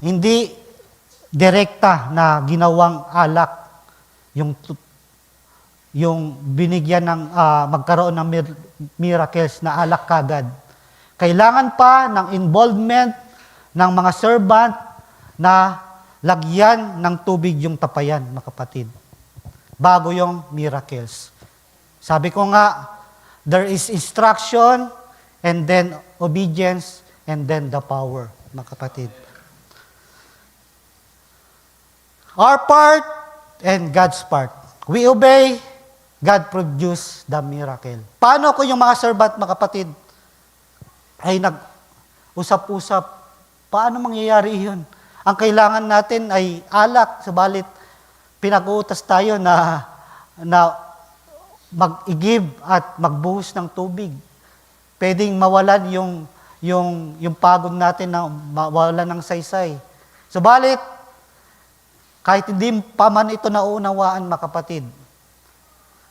hindi direkta na ginawang alak yung binigyan ng magkaroon ng miracles na alak kagad. Kailangan pa ng involvement ng mga servant na lagyan ng tubig yung tapayan, mga kapatid. Bago yung miracles. Sabi ko nga, there is instruction, and then obedience, and then the power, mga kapatid. Our part and God's part. We obey, God produce the miracle. Paano kung yung mga servant, mga kapatid, ay nag-usap-usap? Paano mangyayari yun? Ang kailangan natin ay alak, subalit pinag-uutas tayo na mag-igib at magbuhos ng tubig. Pwedeng mawalan yung pagod natin na mawalan ng saysay. Subalit, kahit hindi pa man ito nauunawaan, mga kapatid,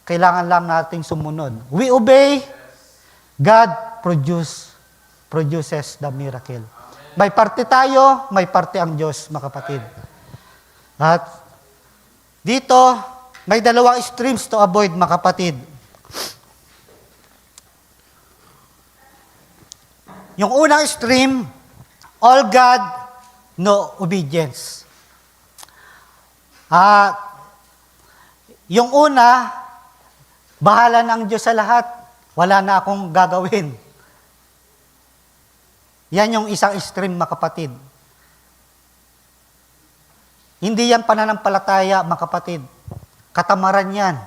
kailangan lang nating sumunod. We obey, God produces the miracle. May parte tayo, may parte ang Diyos, mga kapatid. At dito, May dalawang extremes to avoid, mga kapatid. Yung unang extreme, all God, no obedience. Yung una, bahala na ang Diyos sa lahat, wala na akong gagawin. Yan yung isang extreme, mga kapatid. Hindi yan pananampalataya, mga kapatid. Katamaran yan,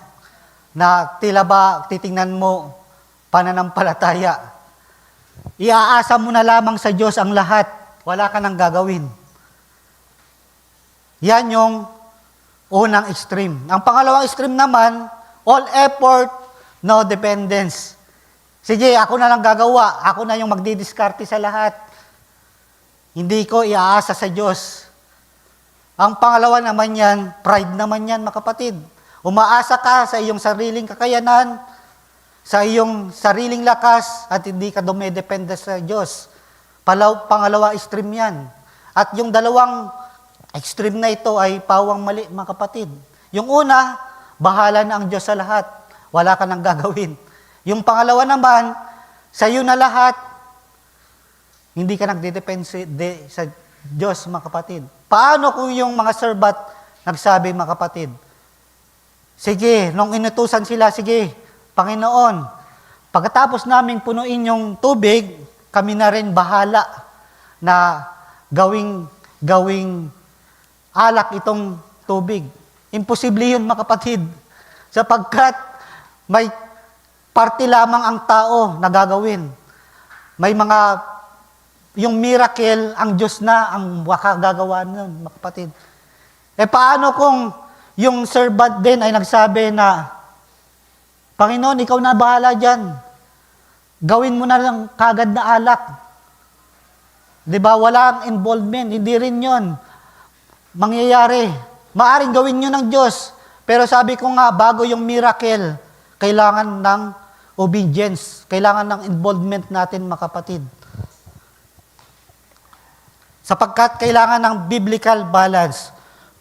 na tila ba titingnan mo pananampalataya. Iaasa mo na lamang sa Diyos ang lahat, wala ka nang gagawin. Yan yung unang extreme. Ang pangalawang extreme naman, all effort, no dependence. Sige, ako na lang gagawa, ako na yung magdidiskarte sa lahat. Hindi ko iaasa sa Diyos. Ang pangalawa naman yan, pride naman yan, mga kapatid. Umaasa ka sa iyong sariling kakayanan, sa iyong sariling lakas, at hindi ka dumedepende sa Diyos. Pangalawa extreme yan. At yung dalawang extreme na ito ay pawang mali, mga kapatid. Yung una, bahala na ang Diyos sa lahat. Wala ka nang gagawin. Yung pangalawa naman, sa iyo na lahat, hindi ka nagdedepende sa Diyos, mga kapatid. Paano kung yung mga servant nagsabi, mga kapatid, sige, nung inutusan sila, sige, Panginoon, pagkatapos naming punuin yung tubig, kami na rin bahala na gawing alak itong tubig. Imposible yun, mga kapatid, sapagkat may parte lamang ang tao na gagawin. May yung miracle, ang Diyos na ang makagagawa nun, mga kapatid. Paano kung yung servant din ay nagsabi na, Panginoon, ikaw na bahala dyan. Gawin mo na lang kagad na alak. Di ba? Walang involvement. Hindi rin yon mangyayari. Maaring gawin nyo ng Diyos. Pero sabi ko nga, bago yung miracle, kailangan ng obedience. Kailangan ng involvement natin, mga kapatid. Sapagkat kailangan ng biblical balance.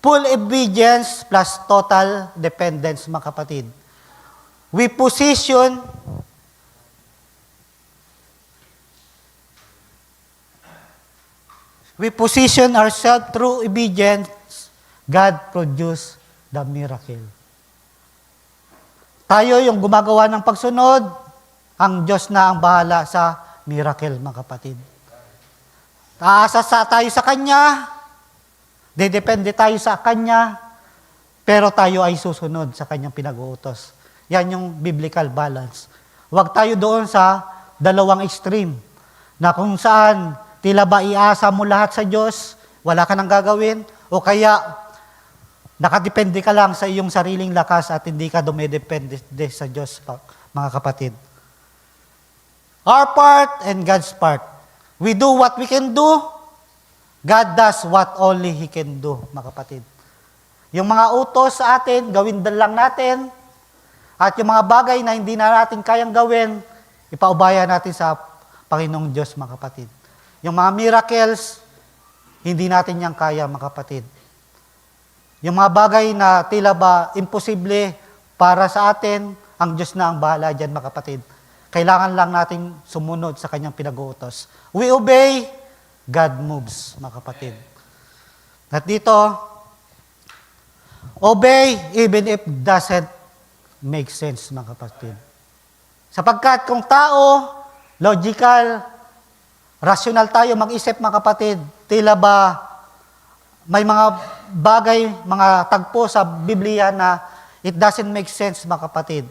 Full obedience plus total dependence, mga kapatid. We position ourselves through obedience, God produce the miracle. Tayo yung gumagawa ng pagsunod, ang Diyos na ang bahala sa miracle, mga kapatid. Aasa tayo sa Kanya, dedepende tayo sa Kanya, pero tayo ay susunod sa Kanyang pinag-uutos. Yan yung biblical balance. Huwag tayo doon sa dalawang extreme, na kung saan tila ba iasa mo lahat sa Diyos, wala ka nang gagawin, o kaya nakadepende ka lang sa iyong sariling lakas at hindi ka dumedepende sa Diyos, mga kapatid. Our part and God's part. We do what we can do, God does what only He can do, mga kapatid. Yung mga utos sa atin, gawin lang natin, at yung mga bagay na hindi na natin kayang gawin, ipaubaya natin sa Panginoong Diyos, mga kapatid. Yung mga miracles, hindi natin yan kaya, mga kapatid. Yung mga bagay na tila ba imposible para sa atin, ang Diyos na ang bahala dyan, mga kapatid. Kailangan lang natin sumunod sa Kanyang pinag-uutos. We obey, God moves, mga kapatid. At dito, obey even if doesn't make sense, mga kapatid. Sapagkat kung tao, logical, rational tayo mag-isip, mga kapatid, tila ba may mga bagay, mga tagpo sa Biblia na it doesn't make sense, mga kapatid.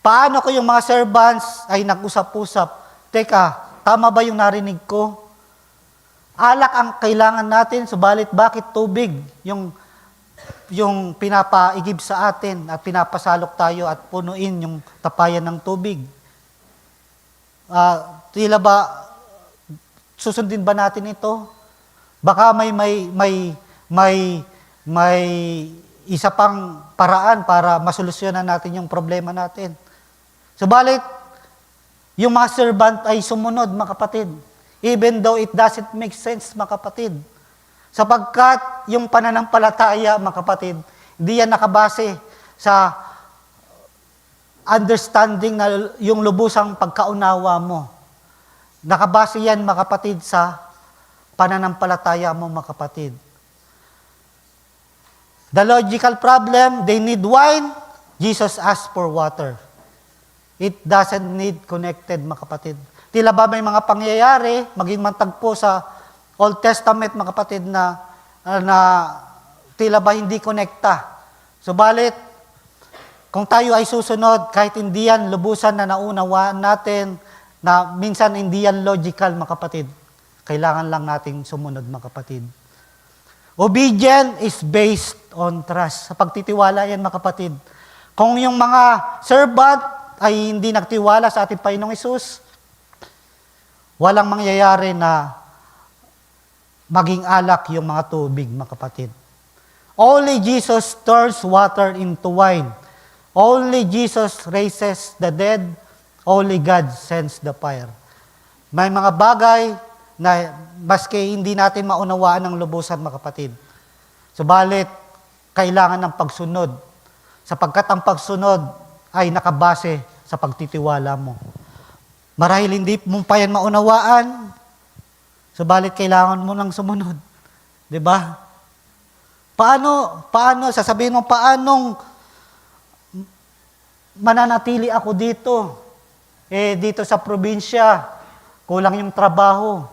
Paano ko yung mga servants ay nag-usap-usap? Teka, tama ba yung narinig ko? Alak ang kailangan natin, subalit bakit tubig? Yung pinapaigib sa atin at pinapasalok tayo at punuin yung tapayan ng tubig. Tila ba susundin ba natin ito? Baka may isa pang paraan para masolusyonan natin yung problema natin. Subalit, yung mga servant ay sumunod, mga kapatid. Even though it doesn't make sense, mga kapatid. Sapagkat yung pananampalataya, mga kapatid, hindi yan nakabase sa understanding na yung lubusang pagkaunawa mo. Nakabase yan, mga kapatid, sa pananampalataya mo, mga kapatid. The logical problem, they need wine, Jesus asked for water. It doesn't need connected, mga kapatid. Tila ba may mga pangyayari, maging mantagpo sa Old Testament, mga kapatid, na tila ba hindi konekta. Subalit, kung tayo ay susunod, kahit hindi yan lubusan na naunawaan natin, na minsan hindi yan logical, mga kapatid, kailangan lang nating sumunod, mga kapatid. Obedience is based on trust. Sa pagtitiwala yan, mga kapatid. Kung yung mga servant ay hindi nagtiwala sa ating Panginoong Hesus, walang mangyayari na maging alak yung mga tubig, mga kapatid. Only Jesus turns water into wine. Only Jesus raises the dead. Only God sends the fire. May mga bagay na maski hindi natin maunawaan ng lubusan, mga kapatid. Subalit, kailangan ng pagsunod. Sapagkat ang pagsunod ay nakabase sa pagtitiwala mo. Marahil hindi mo pa yan maunawaan, subalit kailangan mo nang sumunod. 'Di ba? Paano, sasabihin mo, paanong mananatili ako dito? Dito sa probinsya, kulang yung trabaho.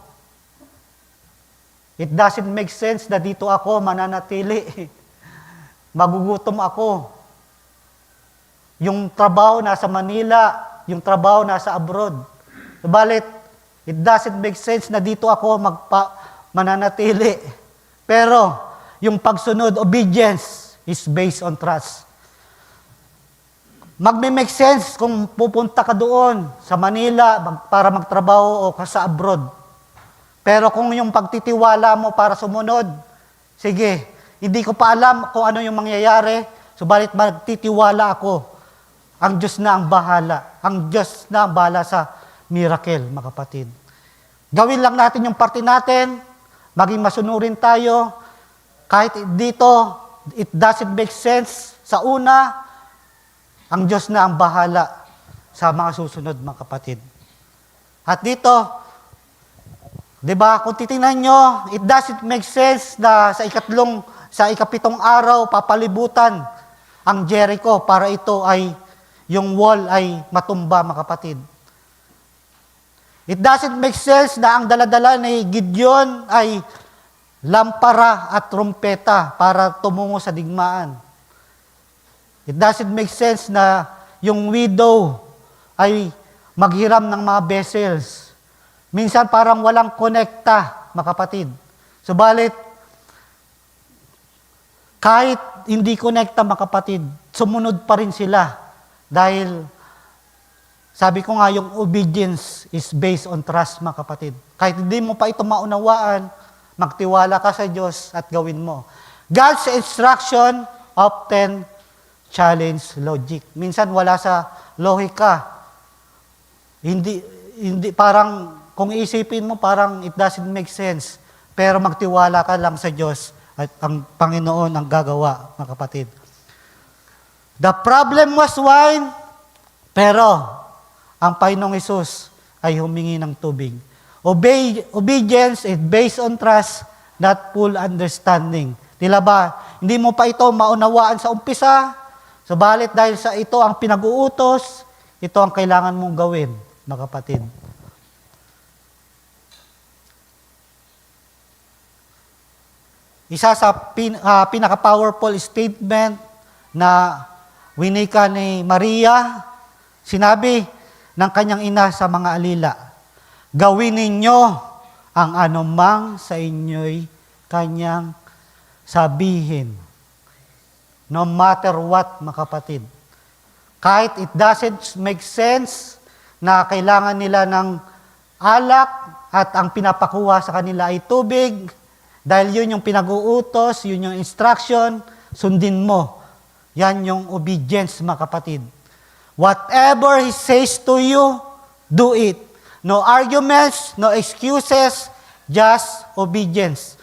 It doesn't make sense na dito ako mananatili. Magugutom ako. Yung trabaho nasa Manila, yung trabaho nasa abroad. Subalit, it doesn't make sense na dito ako mananatili. Pero, yung pagsunod, obedience, is based on trust. Magme-make sense kung pupunta ka doon sa Manila para magtrabaho o ka sa abroad. Pero kung yung pagtitiwala mo para sumunod, sige, hindi ko pa alam kung ano yung mangyayari, subalit magtitiwala ako. Ang Diyos na ang bahala. Ang Diyos na ang bahala sa miracle, mga kapatid. Gawin lang natin yung parte natin, maging masunurin tayo. Kahit dito, it doesn't make sense. Sa una, ang Diyos na ang bahala sa mga susunod, mga kapatid. At dito, di ba, kung titingnan nyo, it doesn't make sense na sa ikapitong araw, papalibutan ang Jericho para ito ay, yung wall ay matumba, mga kapatid. It doesn't make sense na ang daladala ni Gideon ay lampara at trumpeta para tumungo sa digmaan. It doesn't make sense na yung widow ay maghiram ng mga vessels. Minsan parang walang konekta, mga kapatid. Subalit, kahit hindi konekta, mga kapatid, sumunod pa rin sila. Dahil, sabi ko nga, yung obedience is based on trust, mga kapatid. Kahit hindi mo pa ito maunawaan, magtiwala ka sa Diyos at gawin mo. God's instruction often challenge logic. Minsan wala sa lohika. Hindi parang, kung iisipin mo, parang it doesn't make sense. Pero magtiwala ka lang sa Diyos at ang Panginoon ang gagawa, mga kapatid. The problem was wine, pero ang Panginoong Hesus ay humingi ng tubig. Obedience is based on trust, not full understanding. Tila ba, hindi mo pa ito maunawaan sa umpisa, subalit dahil sa ito ang pinag-uutos, ito ang kailangan mong gawin, mga kapatid. Isa sa pinaka-powerful statement na winika ni Maria, sinabi ng kanyang ina sa mga alila, gawin ninyo ang anumang sa inyo'y kanyang sabihin. No matter what, mga kapatid. Kahit it doesn't make sense na kailangan nila ng alak at ang pinapakuha sa kanila ay tubig, dahil yun yung pinag-uutos, yun yung instruction, sundin mo. Yan yung obedience, mga kapatid. Whatever He says to you, do it. No arguments, no excuses, just obedience.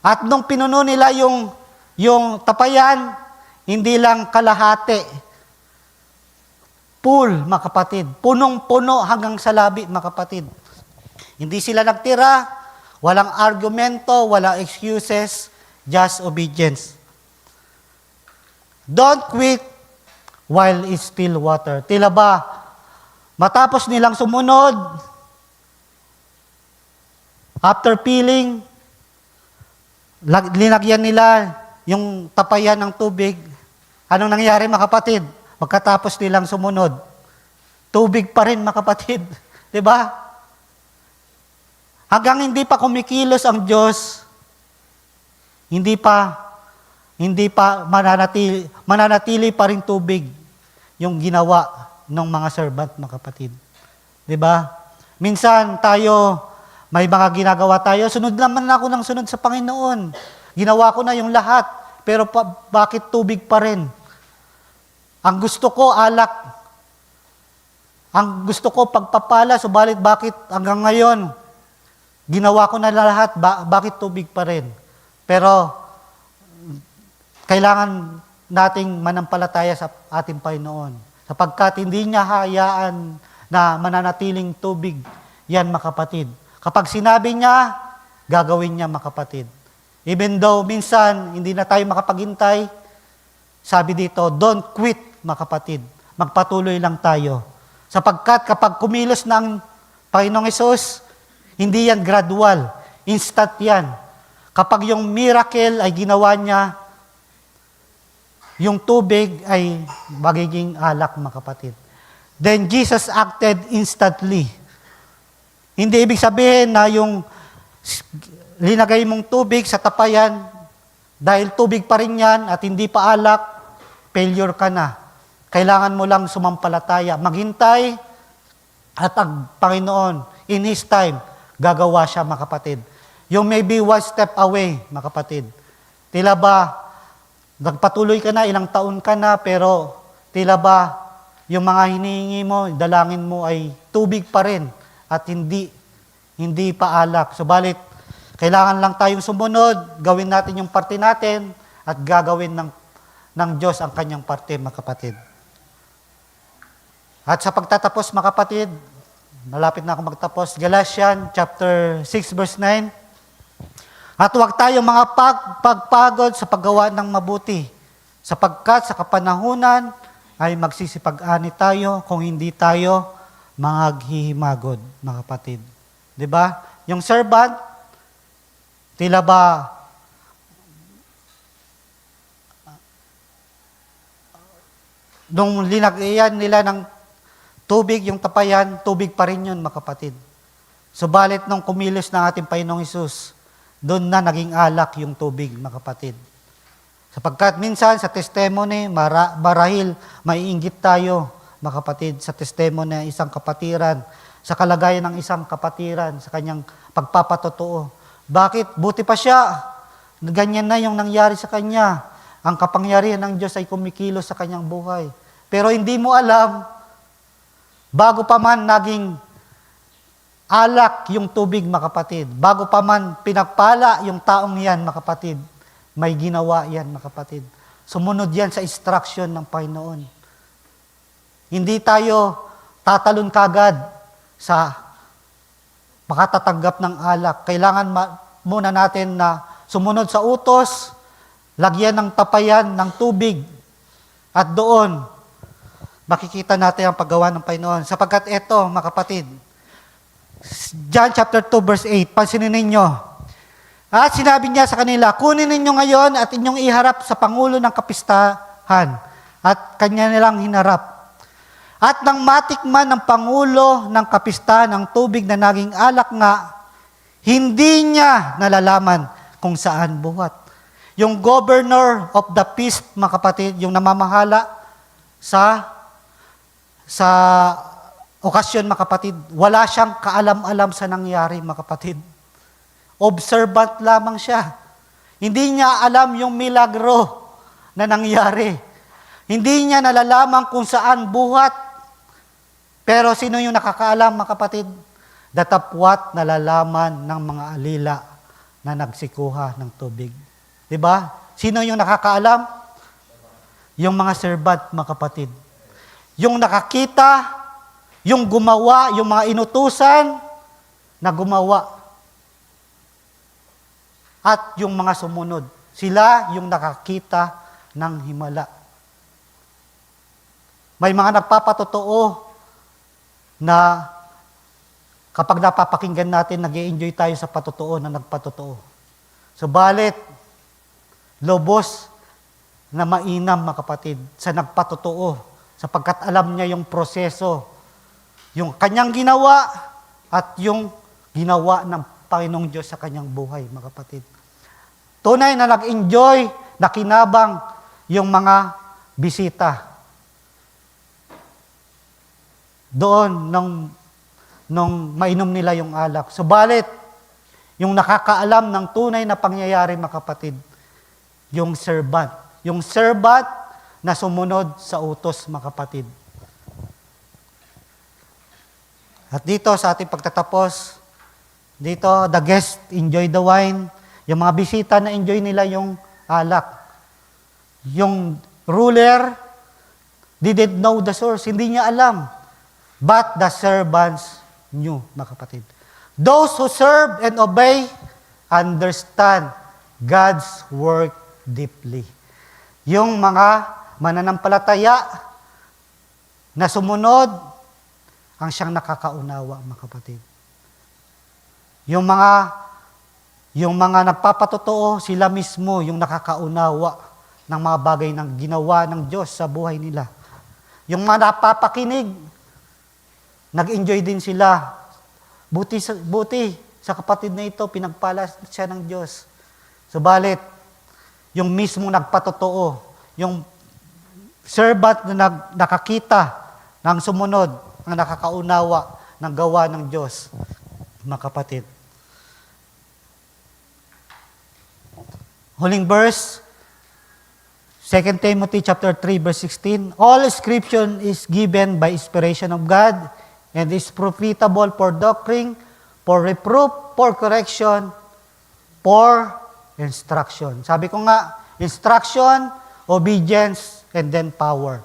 At nung pinuno nila yung tapayan, Hindi lang kalahati. Full, mga kapatid. Punong-puno hanggang sa labi, mga kapatid. Hindi sila nagtira, walang argumento, walang excuses, just obedience. Don't quit while it's still water. Tila ba, matapos nilang sumunod, after peeling, linagyan nila yung tapayan ng tubig. Anong nangyari, mga kapatid? Pagkatapos nilang sumunod, tubig pa rin, mga kapatid. Diba? Hanggang hindi pa kumikilos ang Diyos, hindi pa mananatili pa rin tubig yung ginawa ng mga servant, mga kapatid. Diba? Minsan tayo, may mga ginagawa tayo, sunod naman ako ng sunod sa Panginoon. Ginawa ko na yung lahat, pero bakit tubig pa rin? Ang gusto ko, alak. Ang gusto ko, pagpapala, subalit bakit hanggang ngayon, ginawa ko na lahat, bakit tubig pa rin? Pero, kailangan nating manampalataya sa ating Panginoon. Sapagkat hindi niya hayaan na mananatiling tubig yan, mga kapatid. Kapag sinabi niya, gagawin niya, mga kapatid. Even though minsan hindi na tayo makapaghintay, sabi dito, don't quit, mga kapatid. Magpatuloy lang tayo. Sapagkat kapag kumilos ng Panginoong Hesus, hindi yan gradual. Instant yan. Kapag yung miracle ay ginawa niya, yung tubig ay magiging alak, mga kapatid. Then Jesus acted instantly. Hindi ibig sabihin na yung linagay mong tubig sa tapayan, dahil tubig pa rin yan at hindi pa alak, failure ka na. Kailangan mo lang sumampalataya, maghintay, at ang Panginoon, in His time, gagawa siya, mga kapatid. You may be one step away, mga kapatid. Tila ba, nagpatuloy ka na, ilang taon ka na, pero tila ba, yung mga hinihingi mo, dalangin mo ay tubig pa rin, at hindi pa alak. Subalit, kailangan lang tayong sumunod, gawin natin yung parte natin, at gagawin ng Diyos ang kanyang parte, mga kapatid. At sa pagtatapos, mga kapatid, malapit na ako magtapos, Galatians chapter 6 verse 9, at huwag tayong mga pagpagod sa paggawa ng mabuti, sapagkat sa kapanahunan ay magsisipag-ani tayo kung hindi tayo maghihimagod, mga kapatid. Diba? Yung servant, tila ba nung linagyan nila ng tubig, yung tapayan, tubig pa rin yun, mga kapatid. Subalit nung kumilos ng ating Panginoong Hesus, doon na naging alak yung tubig, mga kapatid. Sapagkat minsan sa testimony, marahil maiinggit tayo, mga kapatid, sa testimony ng isang kapatiran, sa kalagayan ng isang kapatiran, sa kanyang pagpapatotoo. Bakit? Buti pa siya. Ganyan na yung nangyari sa kanya. Ang kapangyarihan ng Diyos ay kumikilos sa kanyang buhay. Pero hindi mo alam, bago pa man naging alak yung tubig, mga kapatid, bago pa man pinagpala yung taong yan, mga kapatid, may ginawa yan, mga kapatid. Sumunod yan sa instruction ng Panginoon. Hindi tayo tatalon kagad sa makatatanggap ng alak. Kailangan muna natin na sumunod sa utos, lagyan ng tapayan ng tubig, at doon, makikita natin ang paggawa ng Panginoon. Sapagkat ito, mga kapatid, John chapter 2 verse 8, pansinin ninyo. At sinabi niya sa kanila, kunin ninyo ngayon at inyong iharap sa Pangulo ng Kapistahan. At kanya nilang hinarap. At nang matikman ng Pangulo ng Kapistahan ang tubig na naging alak nga, hindi niya nalalaman kung saan buhat. Yung governor of the feast, mga kapatid, yung namamahala sa okasyon, mga kapatid, wala siyang kaalam-alam sa nangyari, mga kapatid. Observant lamang siya. Hindi niya alam yung milagro na nangyari. Hindi niya nalalaman kung saan buhat. Pero sino yung nakakaalam, mga kapatid? Datapwat nalalaman ng mga alila na nagsikuha ng tubig. Diba? Sino yung nakakaalam? Yung mga servant, mga kapatid. Yung nakakita, yung gumawa, yung mga inutusan na gumawa. At yung mga sumunod. Sila yung nakakita ng himala. May mga nagpapatotoo na kapag napapakinggan natin, nag-i-enjoy tayo sa patotoo na nagpatotoo. Subalit, lobos na mainam, mga kapatid, sa nagpatotoo, sapagkat alam niya yung proseso, yung kanyang ginawa at yung ginawa ng Panginoong Diyos sa kanyang buhay, mga kapatid. Tunay na nag-enjoy, nakinabang yung mga bisita. Doon, nung mainom nila yung alak. Subalit, yung nakakaalam ng tunay na pangyayari, mga kapatid, yung servant. Yung servant na sumunod sa utos, mga kapatid. At dito, sa ating pagtatapos, dito, the guest enjoy the wine. Yung mga bisita na enjoy nila yung alak. Yung ruler didn't know the source. Hindi niya alam. But the servants knew, mga kapatid. Those who serve and obey understand God's work deeply. Yung mga mananampalataya na sumunod, ang siyang nakakaunawa, mga kapatid. Yung mga nagpapatotoo, sila mismo yung nakakaunawa ng mga bagay ng ginawa ng Diyos sa buhay nila. Yung mga napapakinig, nag-enjoy din sila. Buti sa kapatid na ito, pinagpala siya ng Diyos. Subalit, yung mismo nagpatotoo, yung servant na nakakita ng sumunod, ang nakakaunawa ng gawa ng Diyos, mga kapatid. Huling verse, 2 Timothy chapter 3, verse 16. All scripture is given by inspiration of God and is profitable for doctrine, for reproof, for correction, for instruction. Sabi ko nga, instruction, obedience, and then power.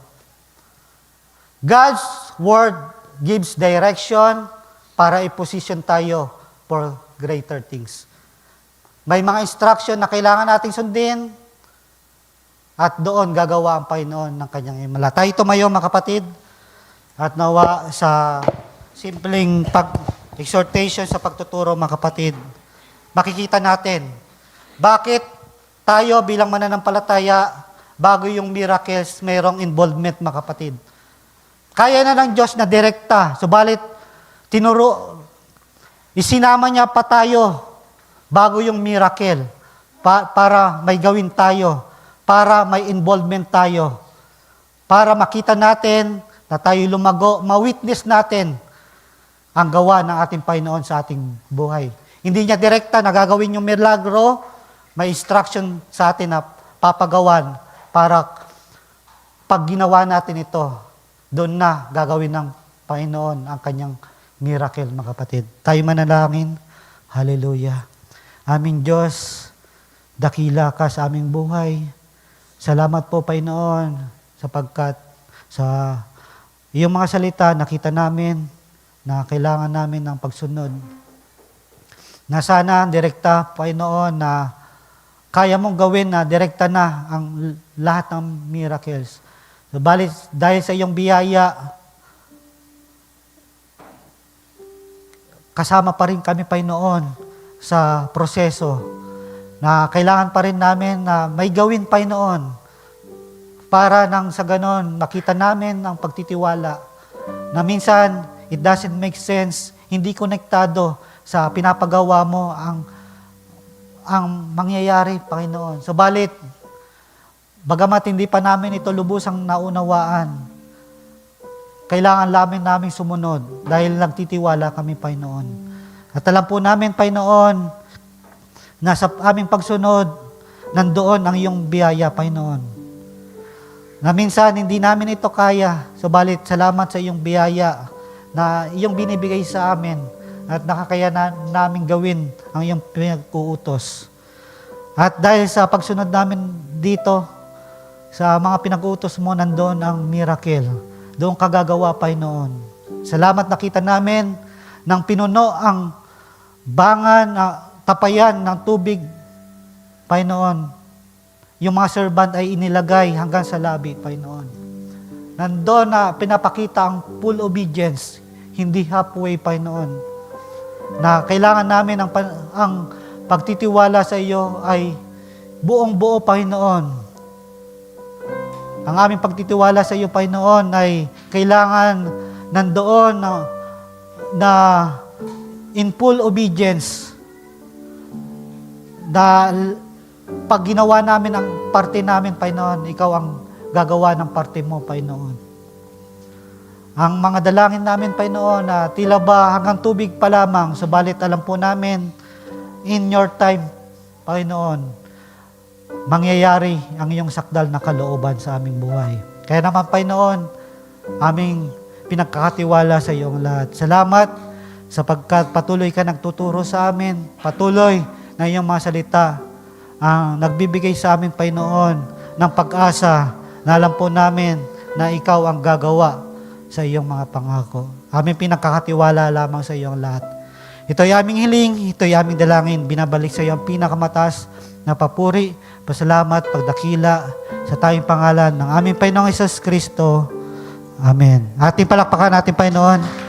God's word gives direction para i-position tayo for greater things. May mga instruction na kailangan nating sundin at doon gagawa ang Panginoon ng kanyang himala. Tayo tumayo, mga kapatid, at nawa sa simpleng exhortation sa pagtuturo, mga kapatid, makikita natin bakit tayo bilang mananampalataya, bago yung miracles, mayroong involvement, mga kapatid. Kaya na ng Diyos na direkta, subalit isinama niya pa tayo bago yung miracle, para may gawin tayo, para may involvement tayo, para makita natin na tayo lumago, ma-witness natin ang gawa ng ating Panginoon sa ating buhay. Hindi niya direkta na gagawin yung milagro, may instruction sa atin na papagawan para pag ginawa natin ito, doon na gagawin ng Panginoon ang kanyang miracle, mga kapatid. Tayo manalangin. Hallelujah. Aming Diyos, dakila ka sa aming buhay. Salamat po, Panginoon, sapagkat sa iyong mga salita, nakita namin na kailangan namin ng pagsunod. Na sana, direkta, Panginoon, na kaya mong gawin na direkta na ang lahat ng miracles. Subalit, dahil sa iyong biyaya, kasama pa rin kami, Panginoon, sa proseso na kailangan pa rin namin na may gawin, Panginoon, para nang sa ganon makita namin ang pagtitiwala na minsan it doesn't make sense, hindi konektado sa pinapagawa mo ang mangyayari, Panginoon. Subalit, bagamat hindi pa namin ito lubusang naunawaan, kailangan namin sumunod dahil nagtitiwala kami, Panginoon. At alam po namin, Panginoon, na sa aming pagsunod, nandoon ang iyong biyaya, Panginoon. Na minsan, hindi namin ito kaya. Subalit, salamat sa iyong biyaya na iyong binibigay sa amin at nakakaya namin gawin ang iyong pinag-uutos. At dahil sa pagsunod namin dito, sa mga pinag-utos mo, nandoon ang miracle. Doon ka gagawa, Panginoon. Salamat nakita namin nang pinuno ang bangan, tapayan ng tubig, Panginoon. Yung mga servant ay inilagay hanggang sa labi, Panginoon. Nandoon na pinapakita ang full obedience, hindi halfway, Panginoon. Na kailangan namin ang pagtitiwala sa iyo ay buong buo, Panginoon. Ang aming pagtitiwala sa iyo, Panginoon, ay kailangan nandoon na in full obedience. Dahil pag ginawa namin ang parte namin, Panginoon, ikaw ang gagawa ng parte mo, Panginoon. Ang mga dalangin namin, Panginoon, na tila ba hanggang tubig pa lamang, subalit alam po namin, in your time, Panginoon, mangyayari ang iyong sakdal na kalooban sa aming buhay. Kaya naman, Panginoon, aming pinagkakatiwala sa iyong lahat. Salamat sapagkat patuloy ka nagtuturo sa amin, patuloy na iyong mga salita ang nagbibigay sa amin, Panginoon, ng pag-asa na alam po namin na ikaw ang gagawa sa iyong mga pangako. Aming pinagkakatiwala lamang sa iyong lahat. Ito'y aming hiling, ito'y aming dalangin, binabalik sa iyong pinakamataas na papuri, pasalamat, pagdakila sa tayong pangalan ng aming Panginoong Hesus Kristo. Amen. Ating palakpakan natin, Panginoon.